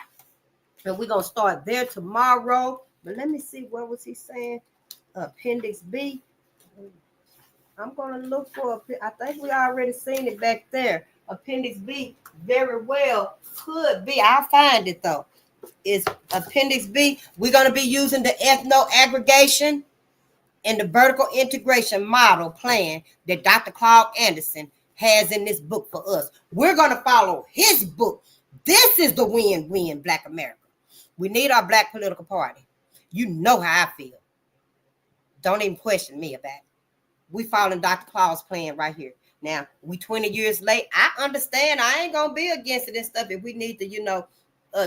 And we're going to start there tomorrow. But let me see, what was he saying? Appendix B. I'm going to look for, I think we already seen it back there. Appendix B very well could be. I'll find it though. It's Appendix B. We're going to be using the ethno aggregation and the vertical integration model plan that Dr. Claud Anderson has in this book for us. We're going to follow his book. This is the win-win Black America. We need our Black political party. You know how I feel. Don't even question me about it. We following Dr. Claud's plan right here. Now, we 20 years late. I understand. I ain't going to be against it and stuff if we need to,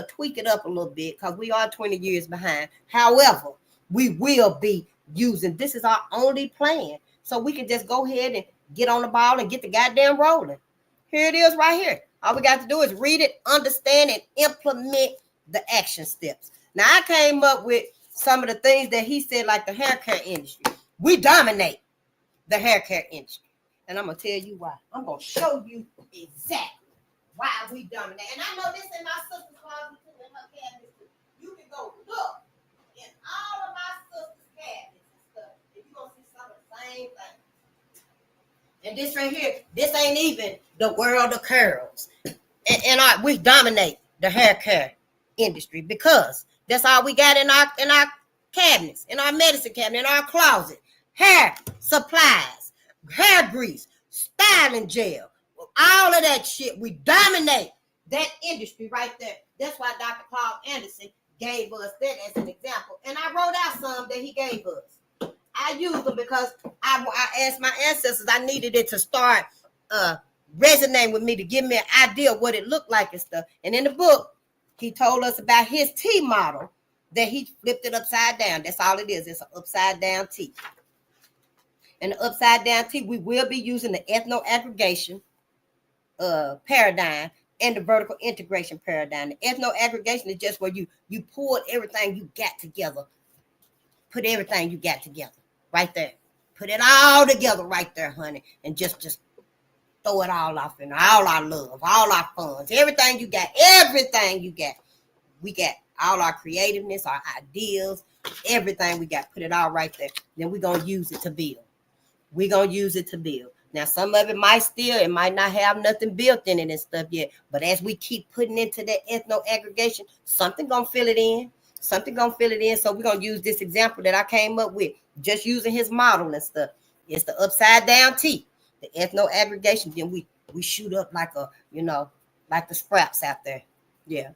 tweak it up a little bit because we are 20 years behind. However, we will be using, this is our only plan. So we can just go ahead and get on the ball and get the goddamn rolling. Here it is right here. All we got to do is read it, understand, and implement the action steps. Now, I came up with some of the things that he said, like the hair care industry. We dominate the hair care industry. And I'm going to tell you why. I'm going to show you exactly why we dominate. And I know this in my sister's closet too, in her cabinet too. You can go look in all of my sister's cabinets and stuff, and you're going to see some of the same things. And this right here, this ain't even the world of curls. And we dominate the hair care industry because that's all we got in our cabinets, in our medicine cabinet, in our closet. Hair supplies, hair grease, styling gel, all of that shit. We dominate that industry right there. That's why Dr. Claud Anderson gave us that as an example. And I wrote out some that he gave us. I used them because I asked my ancestors, I needed it to start resonating with me, to give me an idea of what it looked like and stuff. And in the book, he told us about his T model that he flipped it upside down. That's all it is. It's an upside down T. And the upside down T, we will be using the ethno aggregation paradigm and the vertical integration paradigm. The ethno aggregation is just where you pull everything you got together. Put everything you got together right there. Put it all together right there, honey. And just throw it all off in all our love, all our funds, everything you got. We got all our creativeness, our ideas, everything we got. Put it all right there. Then we're going to use it to build. We're going to use it to build. Now, some of it might not have nothing built in it and stuff yet. But as we keep putting into that ethno aggregation, something going to fill it in. Something going to fill it in. So we're going to use this example that I came up with, just using his model and stuff. It's the upside down T, the ethno aggregation. Then we shoot up like like the scraps out there. Yeah.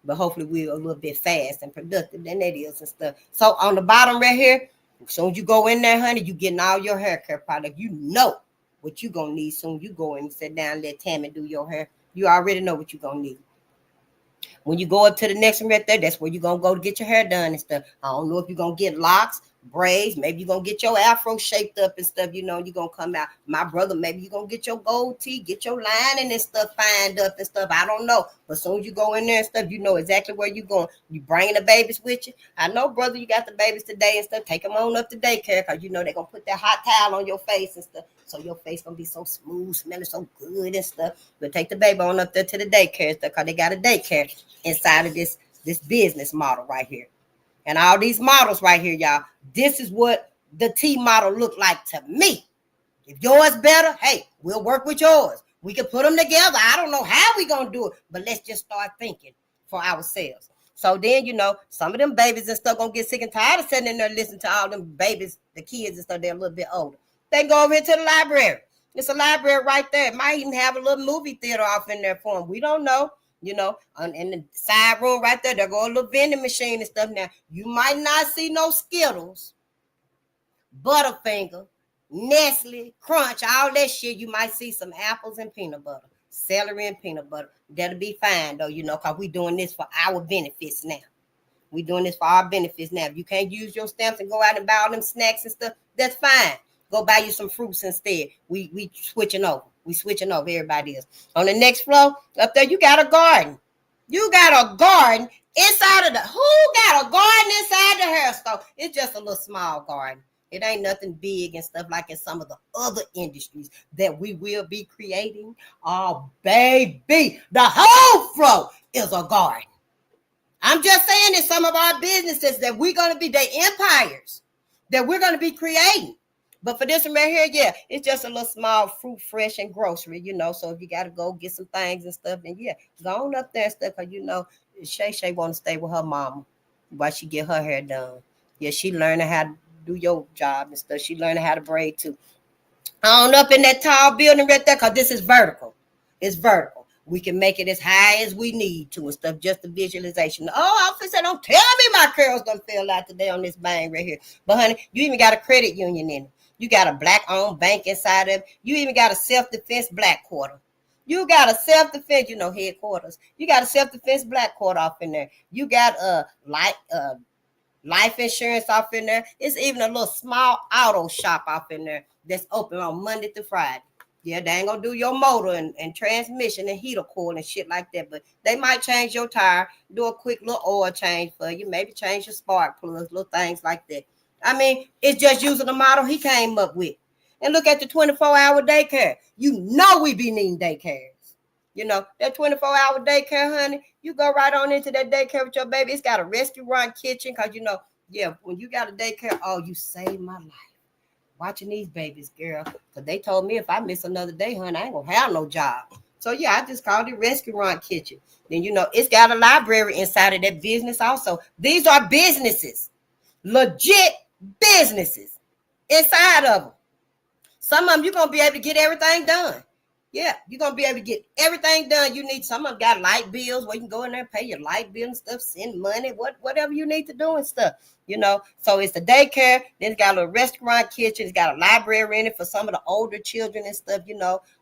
But hopefully we're a little bit fast and productive than that is and stuff. So on the bottom right here, as soon as you go in there, honey, you getting all your hair care product. You know what you going to need soon you go in and sit down and let Tammy do your hair. You already know what you going to need. When you go up to the next one right there, that's where you're going to go to get your hair done and stuff. I don't know if you're going to get locks, braids. Maybe you're going to get your afro shaped up and stuff. You're going to come out. My brother, maybe you're going to get your gold tee, get your lining and stuff fined up and stuff. I don't know. But as soon as you go in there and stuff, you know exactly where you're going. You bringing the babies with you. I know, brother, you got the babies today and stuff. Take them on up to daycare because they're going to put that hot towel on your face and stuff. So your face going to be so smooth, smelling so good and stuff. But take the baby on up there to the daycare and stuff because they got a daycare inside of this business model right here. And all these models right here, y'all, this is what the T model look like to me. If yours better, hey, we'll work with yours. We can put them together. I don't know how we going to do it, but let's just start thinking for ourselves. So then, some of them babies and stuff going to get sick and tired of sitting in there listening to all them babies, the kids and stuff, they're a little bit older. They go over here to the library. It's a library right there. It might even have a little movie theater off in there for them. We don't know. In the side room right there, there go a little vending machine and stuff. Now, you might not see no Skittles, Butterfinger, Nestle, Crunch, all that shit. You might see some apples and peanut butter, celery and peanut butter. That'll be fine, though, because we doing this for our benefits now. We doing this for our benefits now. If you can't use your stamps and go out and buy all them snacks and stuff, that's fine. Go buy you some fruits instead. We switching over. We switching over. Everybody is. On the next floor, up there, you got a garden. You got a garden inside of who got a garden inside the hair store? It's just a little small garden. It ain't nothing big and stuff like in some of the other industries that we will be creating. Oh, baby, the whole floor is a garden. I'm just saying in some of our businesses that we're going to be the empires that we're going to be creating. But for this one right here, yeah, it's just a little small fruit, fresh, and grocery, So if you got to go get some things and stuff, then yeah, go on up there and stuff. Because, Shay want to stay with her mama while she get her hair done. Yeah, she learning how to do your job and stuff. She learning how to braid too. On up in that tall building right there, because this is vertical. It's vertical. We can make it as high as we need to and stuff, just the visualization. Oh, officer, don't tell me my curls done fell out today on this bang right here. But honey, you even got a credit union in it. You got a black-owned bank inside of it. You even got a self-defense black quarter. You got a self-defense, headquarters. You got a self-defense black quarter off in there. You got a life insurance off in there. It's even a little small auto shop off in there that's open on Monday to Friday. Yeah, they ain't gonna do your motor and transmission and heater coil and shit like that, but they might change your tire, do a quick little oil change for you, maybe change your spark plugs, little things like that. I mean, it's just using the model he came up with. And look at the 24-hour daycare. We be needing daycares. That 24-hour daycare, honey, you go right on into that daycare with your baby. It's got a restaurant kitchen because, when you got a daycare, you saved my life watching these babies, girl. Because they told me if I miss another day, honey, I ain't going to have no job. So, yeah, I just called it restaurant kitchen. Then, it's got a library inside of that business also. These are businesses, legit businesses inside of them. Some of them you're going to be able to get everything done. Yeah, you're going to be able to get everything done you need. Some of them got light bills where you can go in there and pay your light bill and stuff, send money, whatever you need to do and stuff, So it's the daycare. Then it's got a little restaurant kitchen. It's got a library in it for some of the older children and stuff,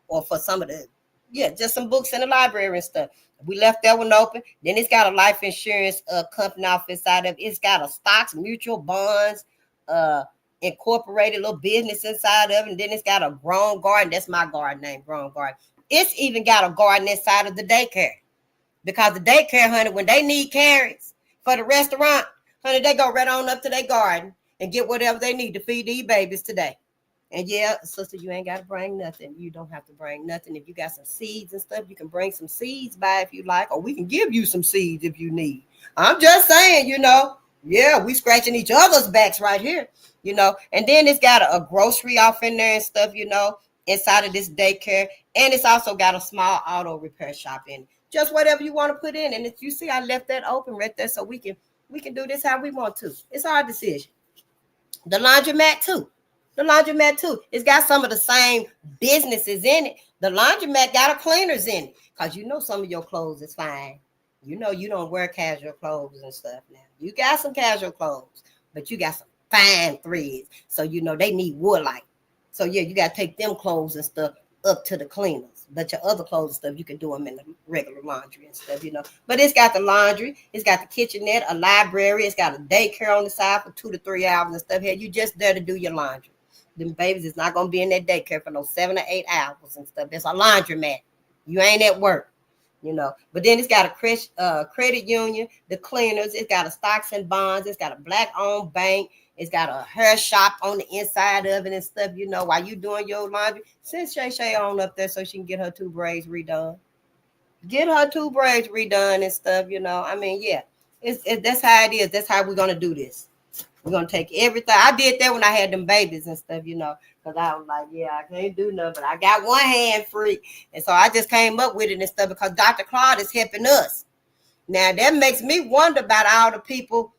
or for some of the, just some books in the library and stuff. We left that one open. Then it's got a life insurance company off inside of it. It's got a stocks, mutual bonds, incorporated little business inside of it. And then it's got a grown garden. That's my garden name, grown garden. It's even got a garden inside of the daycare. Because the daycare, honey, when they need carrots for the restaurant, honey, they go right on up to their garden and get whatever they need to feed these babies today. And yeah, sister, you ain't got to bring nothing. You don't have to bring nothing. If you got some seeds and stuff, you can bring some seeds by if you like, or we can give you some seeds if you need. I'm just saying, yeah, we scratching each other's backs right here, and then it's got a grocery off in there and stuff, inside of this daycare. And it's also got a small auto repair shop in it. Just whatever you want to put in. And if you see, I left that open right there so we can do this how we want to. It's our decision. The laundromat too. It's got some of the same businesses in it. The laundromat got a cleaners in it because some of your clothes is fine. You don't wear casual clothes and stuff now. You got some casual clothes, but you got some fine threads. So, they need woolite. So, yeah, you got to take them clothes and stuff up to the cleaners. But your other clothes and stuff, you can do them in the regular laundry and stuff, But it's got the laundry. It's got the kitchenette, a library. It's got a daycare on the side for 2 to 3 hours and stuff. Here, you just there to do your laundry. Them babies is not going to be in that daycare for no 7 or 8 hours and stuff. It's a laundromat. You ain't at work. But then it's got a credit union, the cleaners. It's got a stocks and bonds. It's got a black-owned bank. It's got a hair shop on the inside of it and stuff, while you doing your laundry. Send Shay on up there so she can get her 2 braids redone. Get her 2 braids redone and stuff, I mean, yeah. That's how it is. That's how we're going to do this. We're going to take everything. I did that when I had them babies and stuff, because I was like, yeah, I can't do nothing, but I got one hand free. And so I just came up with it and stuff because Dr. Claud is helping us. Now, that makes me wonder about all the people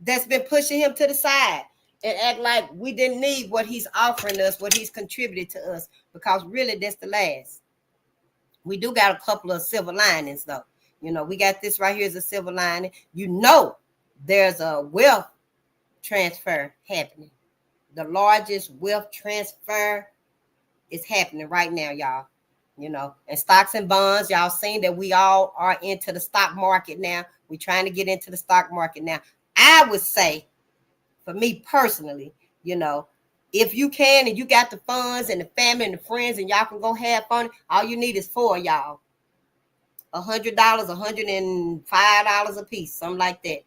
that's been pushing him to the side and act like we didn't need what he's offering us, what he's contributed to us, because really that's the last. We do got a couple of silver linings, though. We got this right here as a silver lining. There's a wealth transfer happening. The largest wealth transfer is happening right now, y'all. And stocks and bonds, y'all seen that we all are into the stock market now. We're trying to get into the stock market now. I would say, for me personally, if you can and you got the funds and the family and the friends and y'all can go have fun, all you need is 4 y'all. $100, $105 a piece, something like that.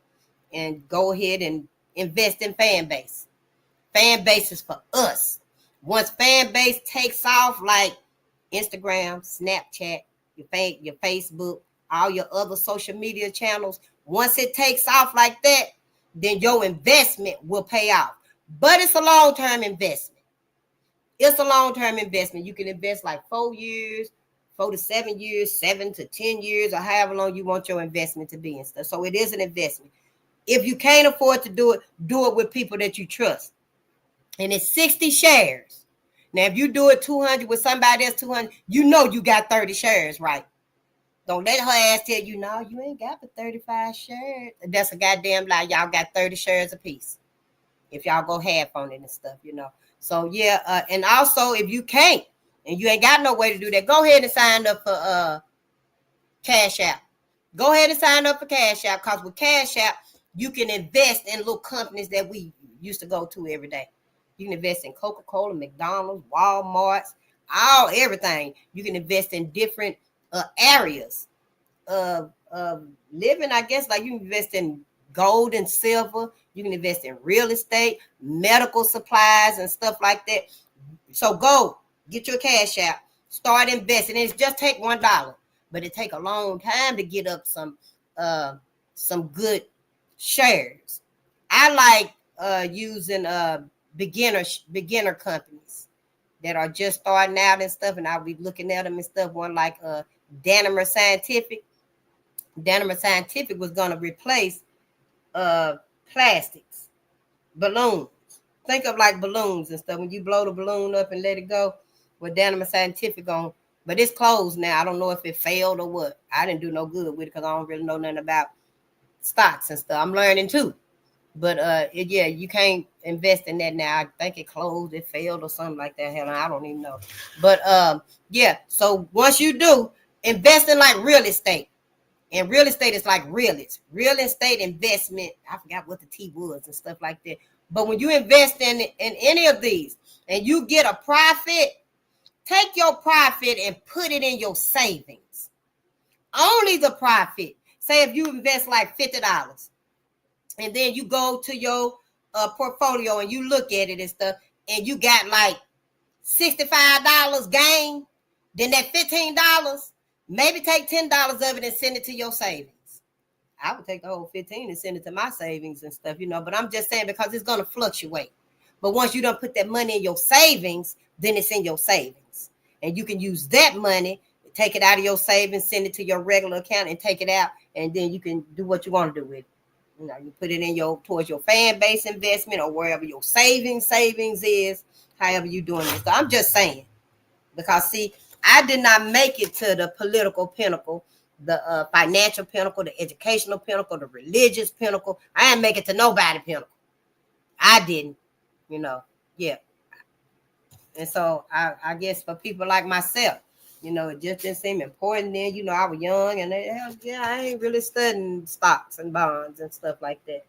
And go ahead and invest in fan base. Fan base is for us. Once fan base takes off, like Instagram, Snapchat, your Facebook, all your other social media channels, once it takes off like that, then your investment will pay off. But it's a long-term investment. It's a long-term investment. You can invest like 4 years, 4 to 7 years, 7 to 10 years, or however long you want your investment to be and stuff. So it is an investment. If you can't afford to do it with people that you trust. And it's 60 shares. Now, if you do it 200 with somebody else, 200, you know you got 30 shares, right? Don't let her ass tell you, no, you ain't got but 35 shares. That's a goddamn lie. Y'all got 30 shares apiece. If y'all go half on it and stuff, you know. So, yeah. And also, if you can't, and you ain't got no way to do that, go ahead and sign up for Cash App. Go ahead and sign up for Cash App, because with Cash App, you can invest in little companies that we used to go to every day. You can invest in Coca-Cola, McDonald's, Walmart's, everything. You can invest in different areas of living, I guess. Like, you can invest in gold and silver. You can invest in real estate, medical supplies, and stuff like that. So go get your Cash App, start investing. And it just take $1, but it take a long time to get up some good shares. I like using beginner companies that are just starting out and stuff, and I'll be looking at them and stuff. One like Danimer Scientific. Danimer Scientific was going to replace plastics, balloons. Think of like balloons and stuff. When you blow the balloon up and let it go, with Danimer Scientific on, but it's closed now. I don't know if it failed or what. I didn't do no good with it because I don't really know nothing about stocks and stuff. I'm learning too. But yeah, you can't invest in that now. I think it closed, it failed, or something like that. Hell, I don't even know. But yeah. So once you do, invest in like real estate. And real estate is like real estate investment. I forgot what the T was and stuff like that. But when you invest in any of these and you get a profit, take your profit and put it in your savings. Only the profit. Say if you invest like $50, and then you go to your portfolio and you look at it and stuff, and you got like $65 gain, then that $15, maybe take $10 of it and send it to your savings. I would take the whole 15 and send it to my savings and stuff, you know, but I'm just saying because it's going to fluctuate. But once you don't put that money in your savings, then it's in your savings. And you can use that money, take it out of your savings, send it to your regular account and take it out, and then you can do what you want to do with it. You know, you put it in towards your fan base investment or wherever your savings is, however you doing it. So I'm just saying, because see, I did not make it to the political pinnacle, the financial pinnacle, the educational pinnacle, the religious pinnacle. I didn't make it to nobody pinnacle. I didn't, you know, yeah. And so I guess for people like myself, you know, it just didn't seem important then. You know, I was young and yeah, I ain't really studying stocks and bonds and stuff like that.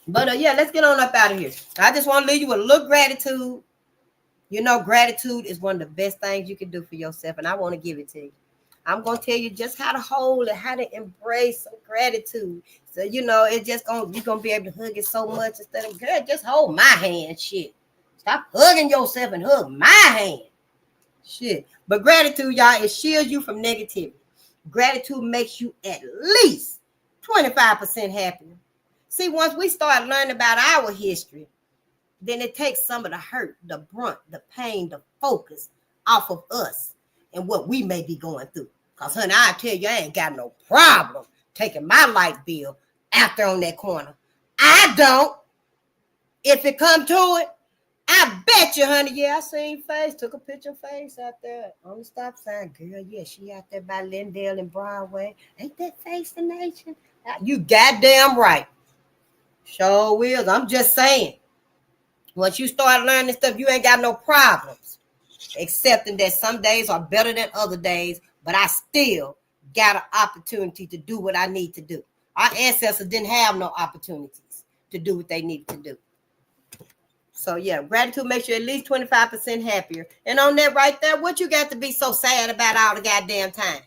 But yeah, let's get on up out of here. I just want to leave you with a little gratitude. You know, gratitude is one of the best things you can do for yourself, and I want to give it to you. I'm going to tell you just how to hold it, how to embrace some gratitude. So, you know, it's just you're going to be able to hug it so much instead of, girl, just hold my hand, shit. Stop hugging yourself and hug my hand. Shit. But gratitude, y'all, it shields you from negativity. Gratitude makes you at least 25% happier. See, once we start learning about our history, then it takes some of the hurt, the brunt, the pain, the focus off of us and what we may be going through. Because, honey, I tell you, I ain't got no problem taking my light bill out there on that corner. I don't. If it come to it, I bet you, honey, yeah, I seen Face, took a picture of Face out there on the stop sign. Girl, yeah, she out there by Lindale and Broadway. Ain't that Face the nation? You goddamn right. Sure will. I'm just saying. Once you start learning stuff, you ain't got no problems. Accepting that some days are better than other days, but I still got an opportunity to do what I need to do. Our ancestors didn't have no opportunities to do what they needed to do. So, yeah, gratitude makes you at least 25% happier. And on that right there, what you got to be so sad about all the goddamn time?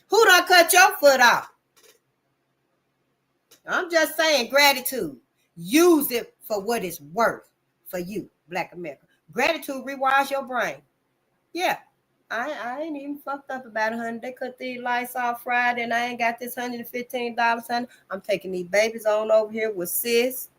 Who done cut your foot off? I'm just saying, gratitude. Use it for what it's worth for you, Black America. Gratitude rewires your brain. Yeah, I ain't even fucked up about it, honey. They cut these lights off Friday and I ain't got this $115, honey. I'm taking these babies on over here with sis.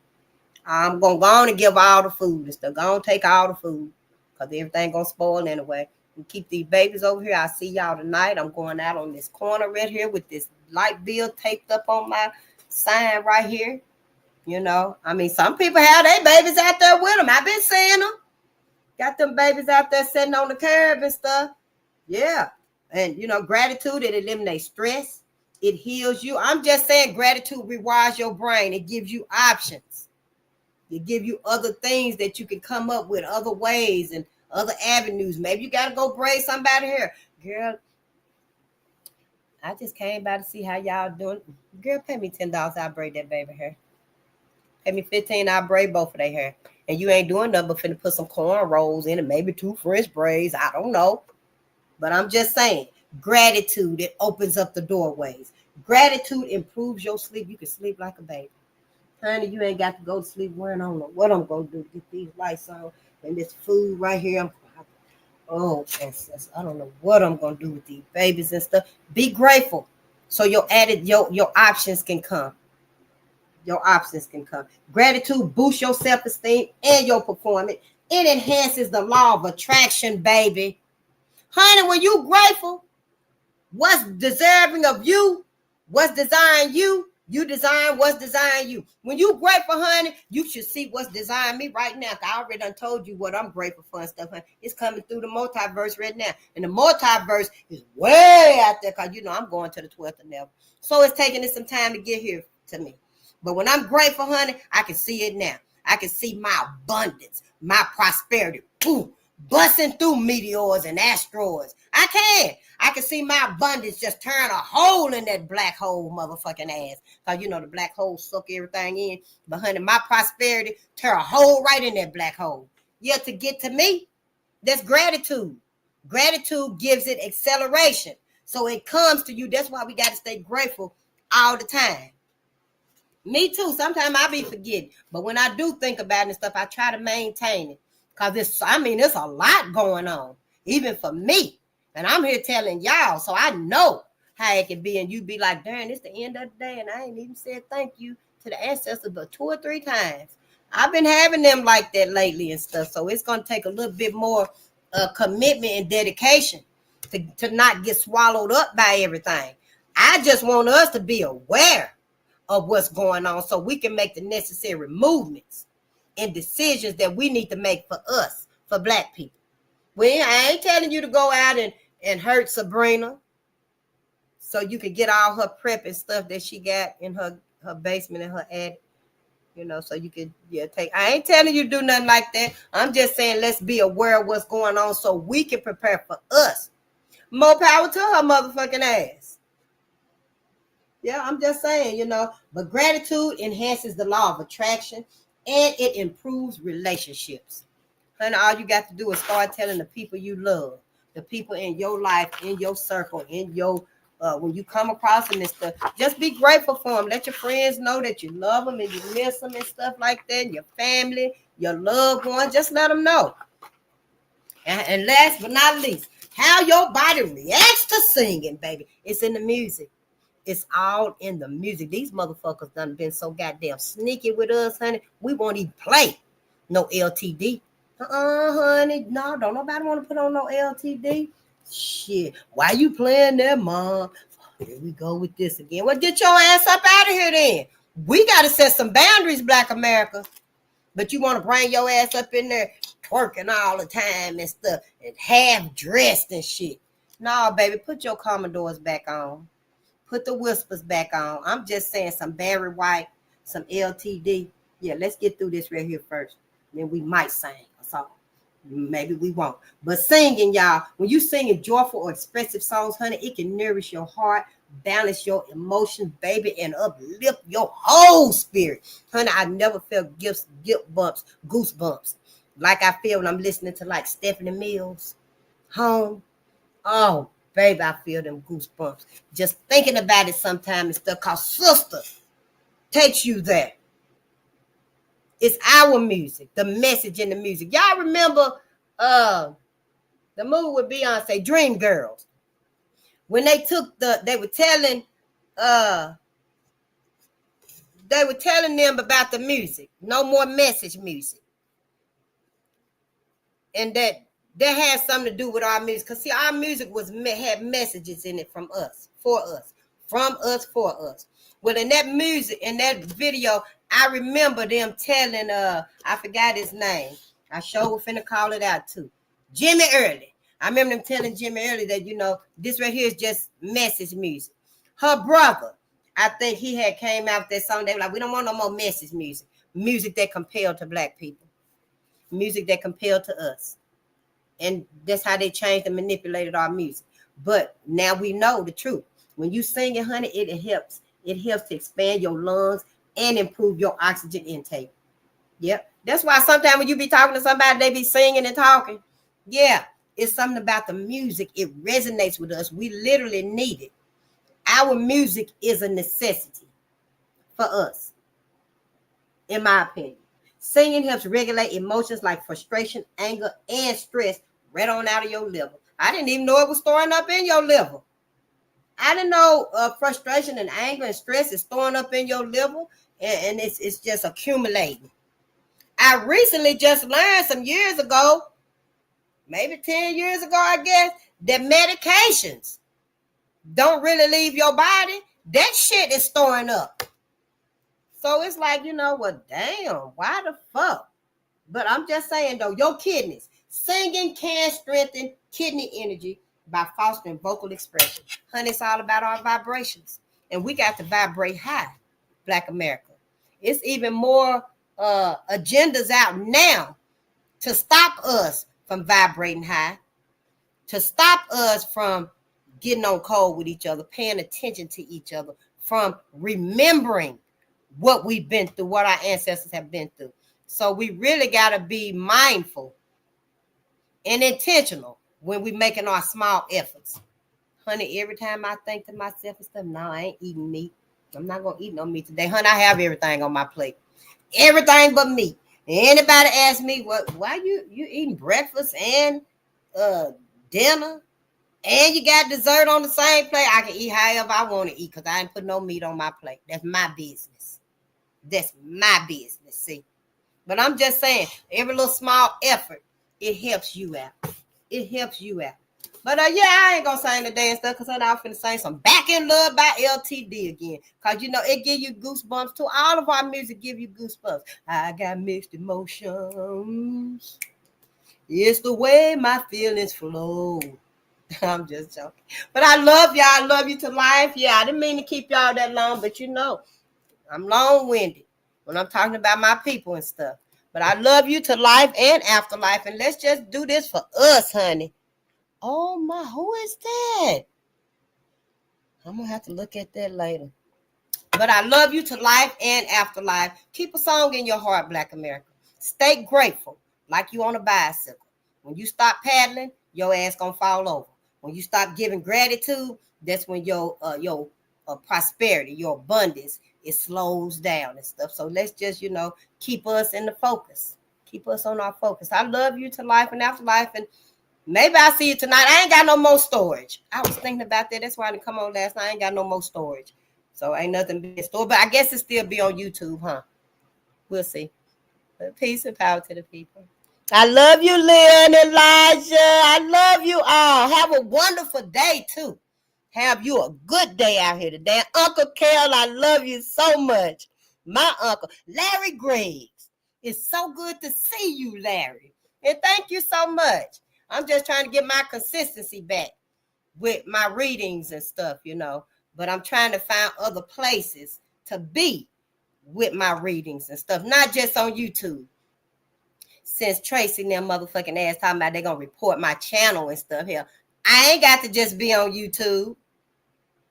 I'm going to go on and give all the food and stuff. Go on and take all the food because everything going to spoil anyway. And keep these babies over here. I'll see y'all tonight. I'm going out on this corner right here with this light bill taped up on my sign right here. You know, I mean, some people have their babies out there with them. I've been seeing them. Got them babies out there sitting on the curb and stuff. Yeah. And, you know, gratitude, it eliminates stress. It heals you. I'm just saying gratitude rewires your brain. It gives you options. It gives you other things that you can come up with, other ways and other avenues. Maybe you got to go braid somebody here. Girl, I just came by to see how y'all doing. Girl, pay me $10. I'll braid that baby hair. Pay me $15, I'll braid both of their hair. And you ain't doing nothing but finna put some corn rolls in it, maybe 2 French braids. I don't know. But I'm just saying, gratitude, it opens up the doorways. Gratitude improves your sleep. You can sleep like a baby. Honey, you ain't got to go to sleep worrying. I don't know what I'm going to do. Get these lights on and this food right here. I don't know what I'm going to do with these babies and stuff. Be grateful so your options can come. Your options can come. Gratitude boosts your self-esteem and your performance. It enhances the law of attraction, baby. Honey, when you grateful, what's deserving of you, what's desiring you, you design what's desiring you. When you grateful, honey, you should see what's desiring me right now. I already done told you what I'm grateful for and stuff, honey. It's coming through the multiverse right now. And the multiverse is way out there because, you know, I'm going to the 12th level. So it's taking it some time to get here to me. But when I'm grateful, honey, I can see it now. I can see my abundance, my prosperity, busting through meteors and asteroids. I can see my abundance just turn a hole in that black hole motherfucking ass. Because, you know, the black hole suck everything in. But, honey, my prosperity turn a hole right in that black hole. Yeah, to get to me, that's gratitude. Gratitude gives it acceleration. So it comes to you. That's why we got to stay grateful all the time. Me too. Sometimes I be forgetting. But when I do think about it and stuff, I try to maintain it. Because it's a lot going on. Even for me. And I'm here telling y'all. So I know how it can be. And you be like, darn, it's the end of the day. And I ain't even said thank you to the ancestors but 2 or 3 times. I've been having them like that lately and stuff. So it's going to take a little bit more commitment and dedication to not get swallowed up by everything. I just want us to be aware of what's going on so we can make the necessary movements and decisions that we need to make for us, for black people. I ain't telling you to go out and hurt Sabrina so you can get all her prep and stuff that she got in her basement and her attic, you know, so you can take. I ain't telling you to do nothing like that. I'm just saying let's be aware of what's going on so we can prepare for us. More power to her motherfucking ass. Yeah, I'm just saying, you know, but gratitude enhances the law of attraction and it improves relationships. Honey, all you got to do is start telling the people you love, the people in your life, in your circle, in your, when you come across them and stuff, just be grateful for them. Let your friends know that you love them and you miss them and stuff like that. And your family, your loved ones, just let them know. And last but not least, how your body reacts to singing, baby. It's in the music. It's all in the music. These motherfuckers done been so goddamn sneaky with us, honey. We won't even play no LTD. Honey. No, don't nobody want to put on no LTD. Shit. Why you playing that, Mom? Here we go with this again. Well, get your ass up out of here then. We got to set some boundaries, Black America. But you want to bring your ass up in there twerking all the time and stuff and half dressed and shit. No, baby, put your Commodores back on. Put the whispers back on. I'm just saying some Barry White, some LTD. Yeah, let's get through this right here first. Then we might sing a song. Maybe we won't. But singing, y'all, when you singing joyful or expressive songs, honey, it can nourish your heart, balance your emotions, baby, and uplift your whole spirit. Honey, I never felt goosebumps like I feel when I'm listening to like Stephanie Mills, Home. Oh, baby, I feel them goosebumps. Just thinking about it sometimes and stuff, cause sister takes you there. It's our music, the message in the music. Y'all remember the movie with Beyonce, Dreamgirls? When they were telling, they they were telling them about the music. No more message music. And that has something to do with our music. Because see, our music had messages in it from us, for us. From us, for us. Well, in that music, in that video, I remember them telling, I forgot his name. I sure was finna call it out too. Jimmy Early. I remember them telling Jimmy Early that, you know, this right here is just message music. Her brother, I think he had came out with that song. They were like, we don't want no more message music. Music that compelled to black people. Music that compelled to us. And that's how they changed and manipulated our music. But now we know the truth. When you sing it, honey, it helps. It helps to expand your lungs and improve your oxygen intake. Yep. That's why sometimes when you be talking to somebody, they be singing and talking. Yeah. It's something about the music. It resonates with us. We literally need it. Our music is a necessity for us, in my opinion. Singing helps regulate emotions like frustration, anger, and stress right on out of your liver. I didn't even know it was storing up in your liver. I didn't know frustration and anger and stress is storing up in your liver, and it's just accumulating. I recently just learned some years ago, maybe 10 years ago, I guess, that medications don't really leave your body. That shit is storing up. So it's like, you know what, damn, why the fuck? But I'm just saying, though, your kidneys, singing can strengthen kidney energy by fostering vocal expression. Honey, it's all about our vibrations. And we got to vibrate high, Black America. It's even more agendas out now to stop us from vibrating high, to stop us from getting on code with each other, paying attention to each other, from remembering what we've been through, what our ancestors have been through. So we really got to be mindful and intentional when we're making our small efforts. Honey, every time I think to myself and stuff, no, I ain't eating meat. I'm not going to eat no meat today. Honey, I have everything on my plate. Everything but meat. Anybody ask me, why you eating breakfast and dinner and you got dessert on the same plate? I can eat however I want to eat because I ain't put no meat on my plate. That's my business. That's my business, see. But I'm just saying, every little small effort, it helps you out. It helps you out. But yeah, I ain't gonna sing the dance stuff because I'm finna sing some Back in Love by LTD again. Because, you know, it give you goosebumps too. All of our music give you goosebumps. I got mixed emotions. It's the way my feelings flow. I'm just joking. But I love y'all. I love you to life. Yeah, I didn't mean to keep y'all that long, but you know, I'm long-winded when I'm talking about my people and stuff. But I love you to life and afterlife. And let's just do this for us, honey. Oh, my, who is that? I'm going to have to look at that later. But I love you to life and afterlife. Keep a song in your heart, Black America. Stay grateful like you on a bicycle. When you stop paddling, your ass going to fall over. When you stop giving gratitude, that's when your prosperity, your abundance, it slows down and stuff. So let's just, you know, keep us in the focus. Keep us on our focus. I love you to life and afterlife. And maybe I'll see you tonight. I ain't got no more storage. I was thinking about that. That's why I didn't come on last night. I ain't got no more storage. So ain't nothing being stored. But I guess it still be on YouTube, huh? We'll see. But peace and power to the people. I love you, Leah and Elijah. I love you all. Have a wonderful day, too. Have you a good day out here today. Uncle Carol, I love you so much. My uncle, Larry Graves. It's so good to see you, Larry. And thank you so much. I'm just trying to get my consistency back with my readings and stuff, you know. But I'm trying to find other places to be with my readings and stuff, not just on YouTube. Since Tracy and them motherfucking ass talking about they're going to report my channel and stuff here, I ain't got to just be on YouTube.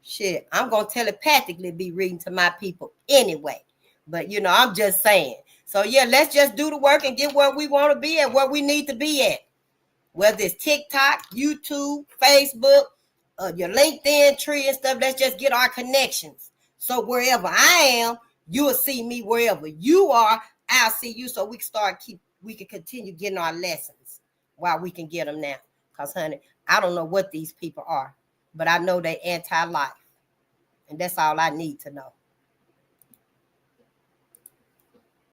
Shit, I'm going to telepathically be reading to my people anyway. But, you know, I'm just saying. So, yeah, let's just do the work and get where we want to be at, where we need to be at. Whether it's TikTok, YouTube, Facebook, your LinkedIn tree and stuff, let's just get our connections. So wherever I am, you'll see me. Wherever you are, I'll see you. So we can continue getting our lessons while we can get them now. Because, honey, I don't know what these people are, but I know they're anti-life. And that's all I need to know.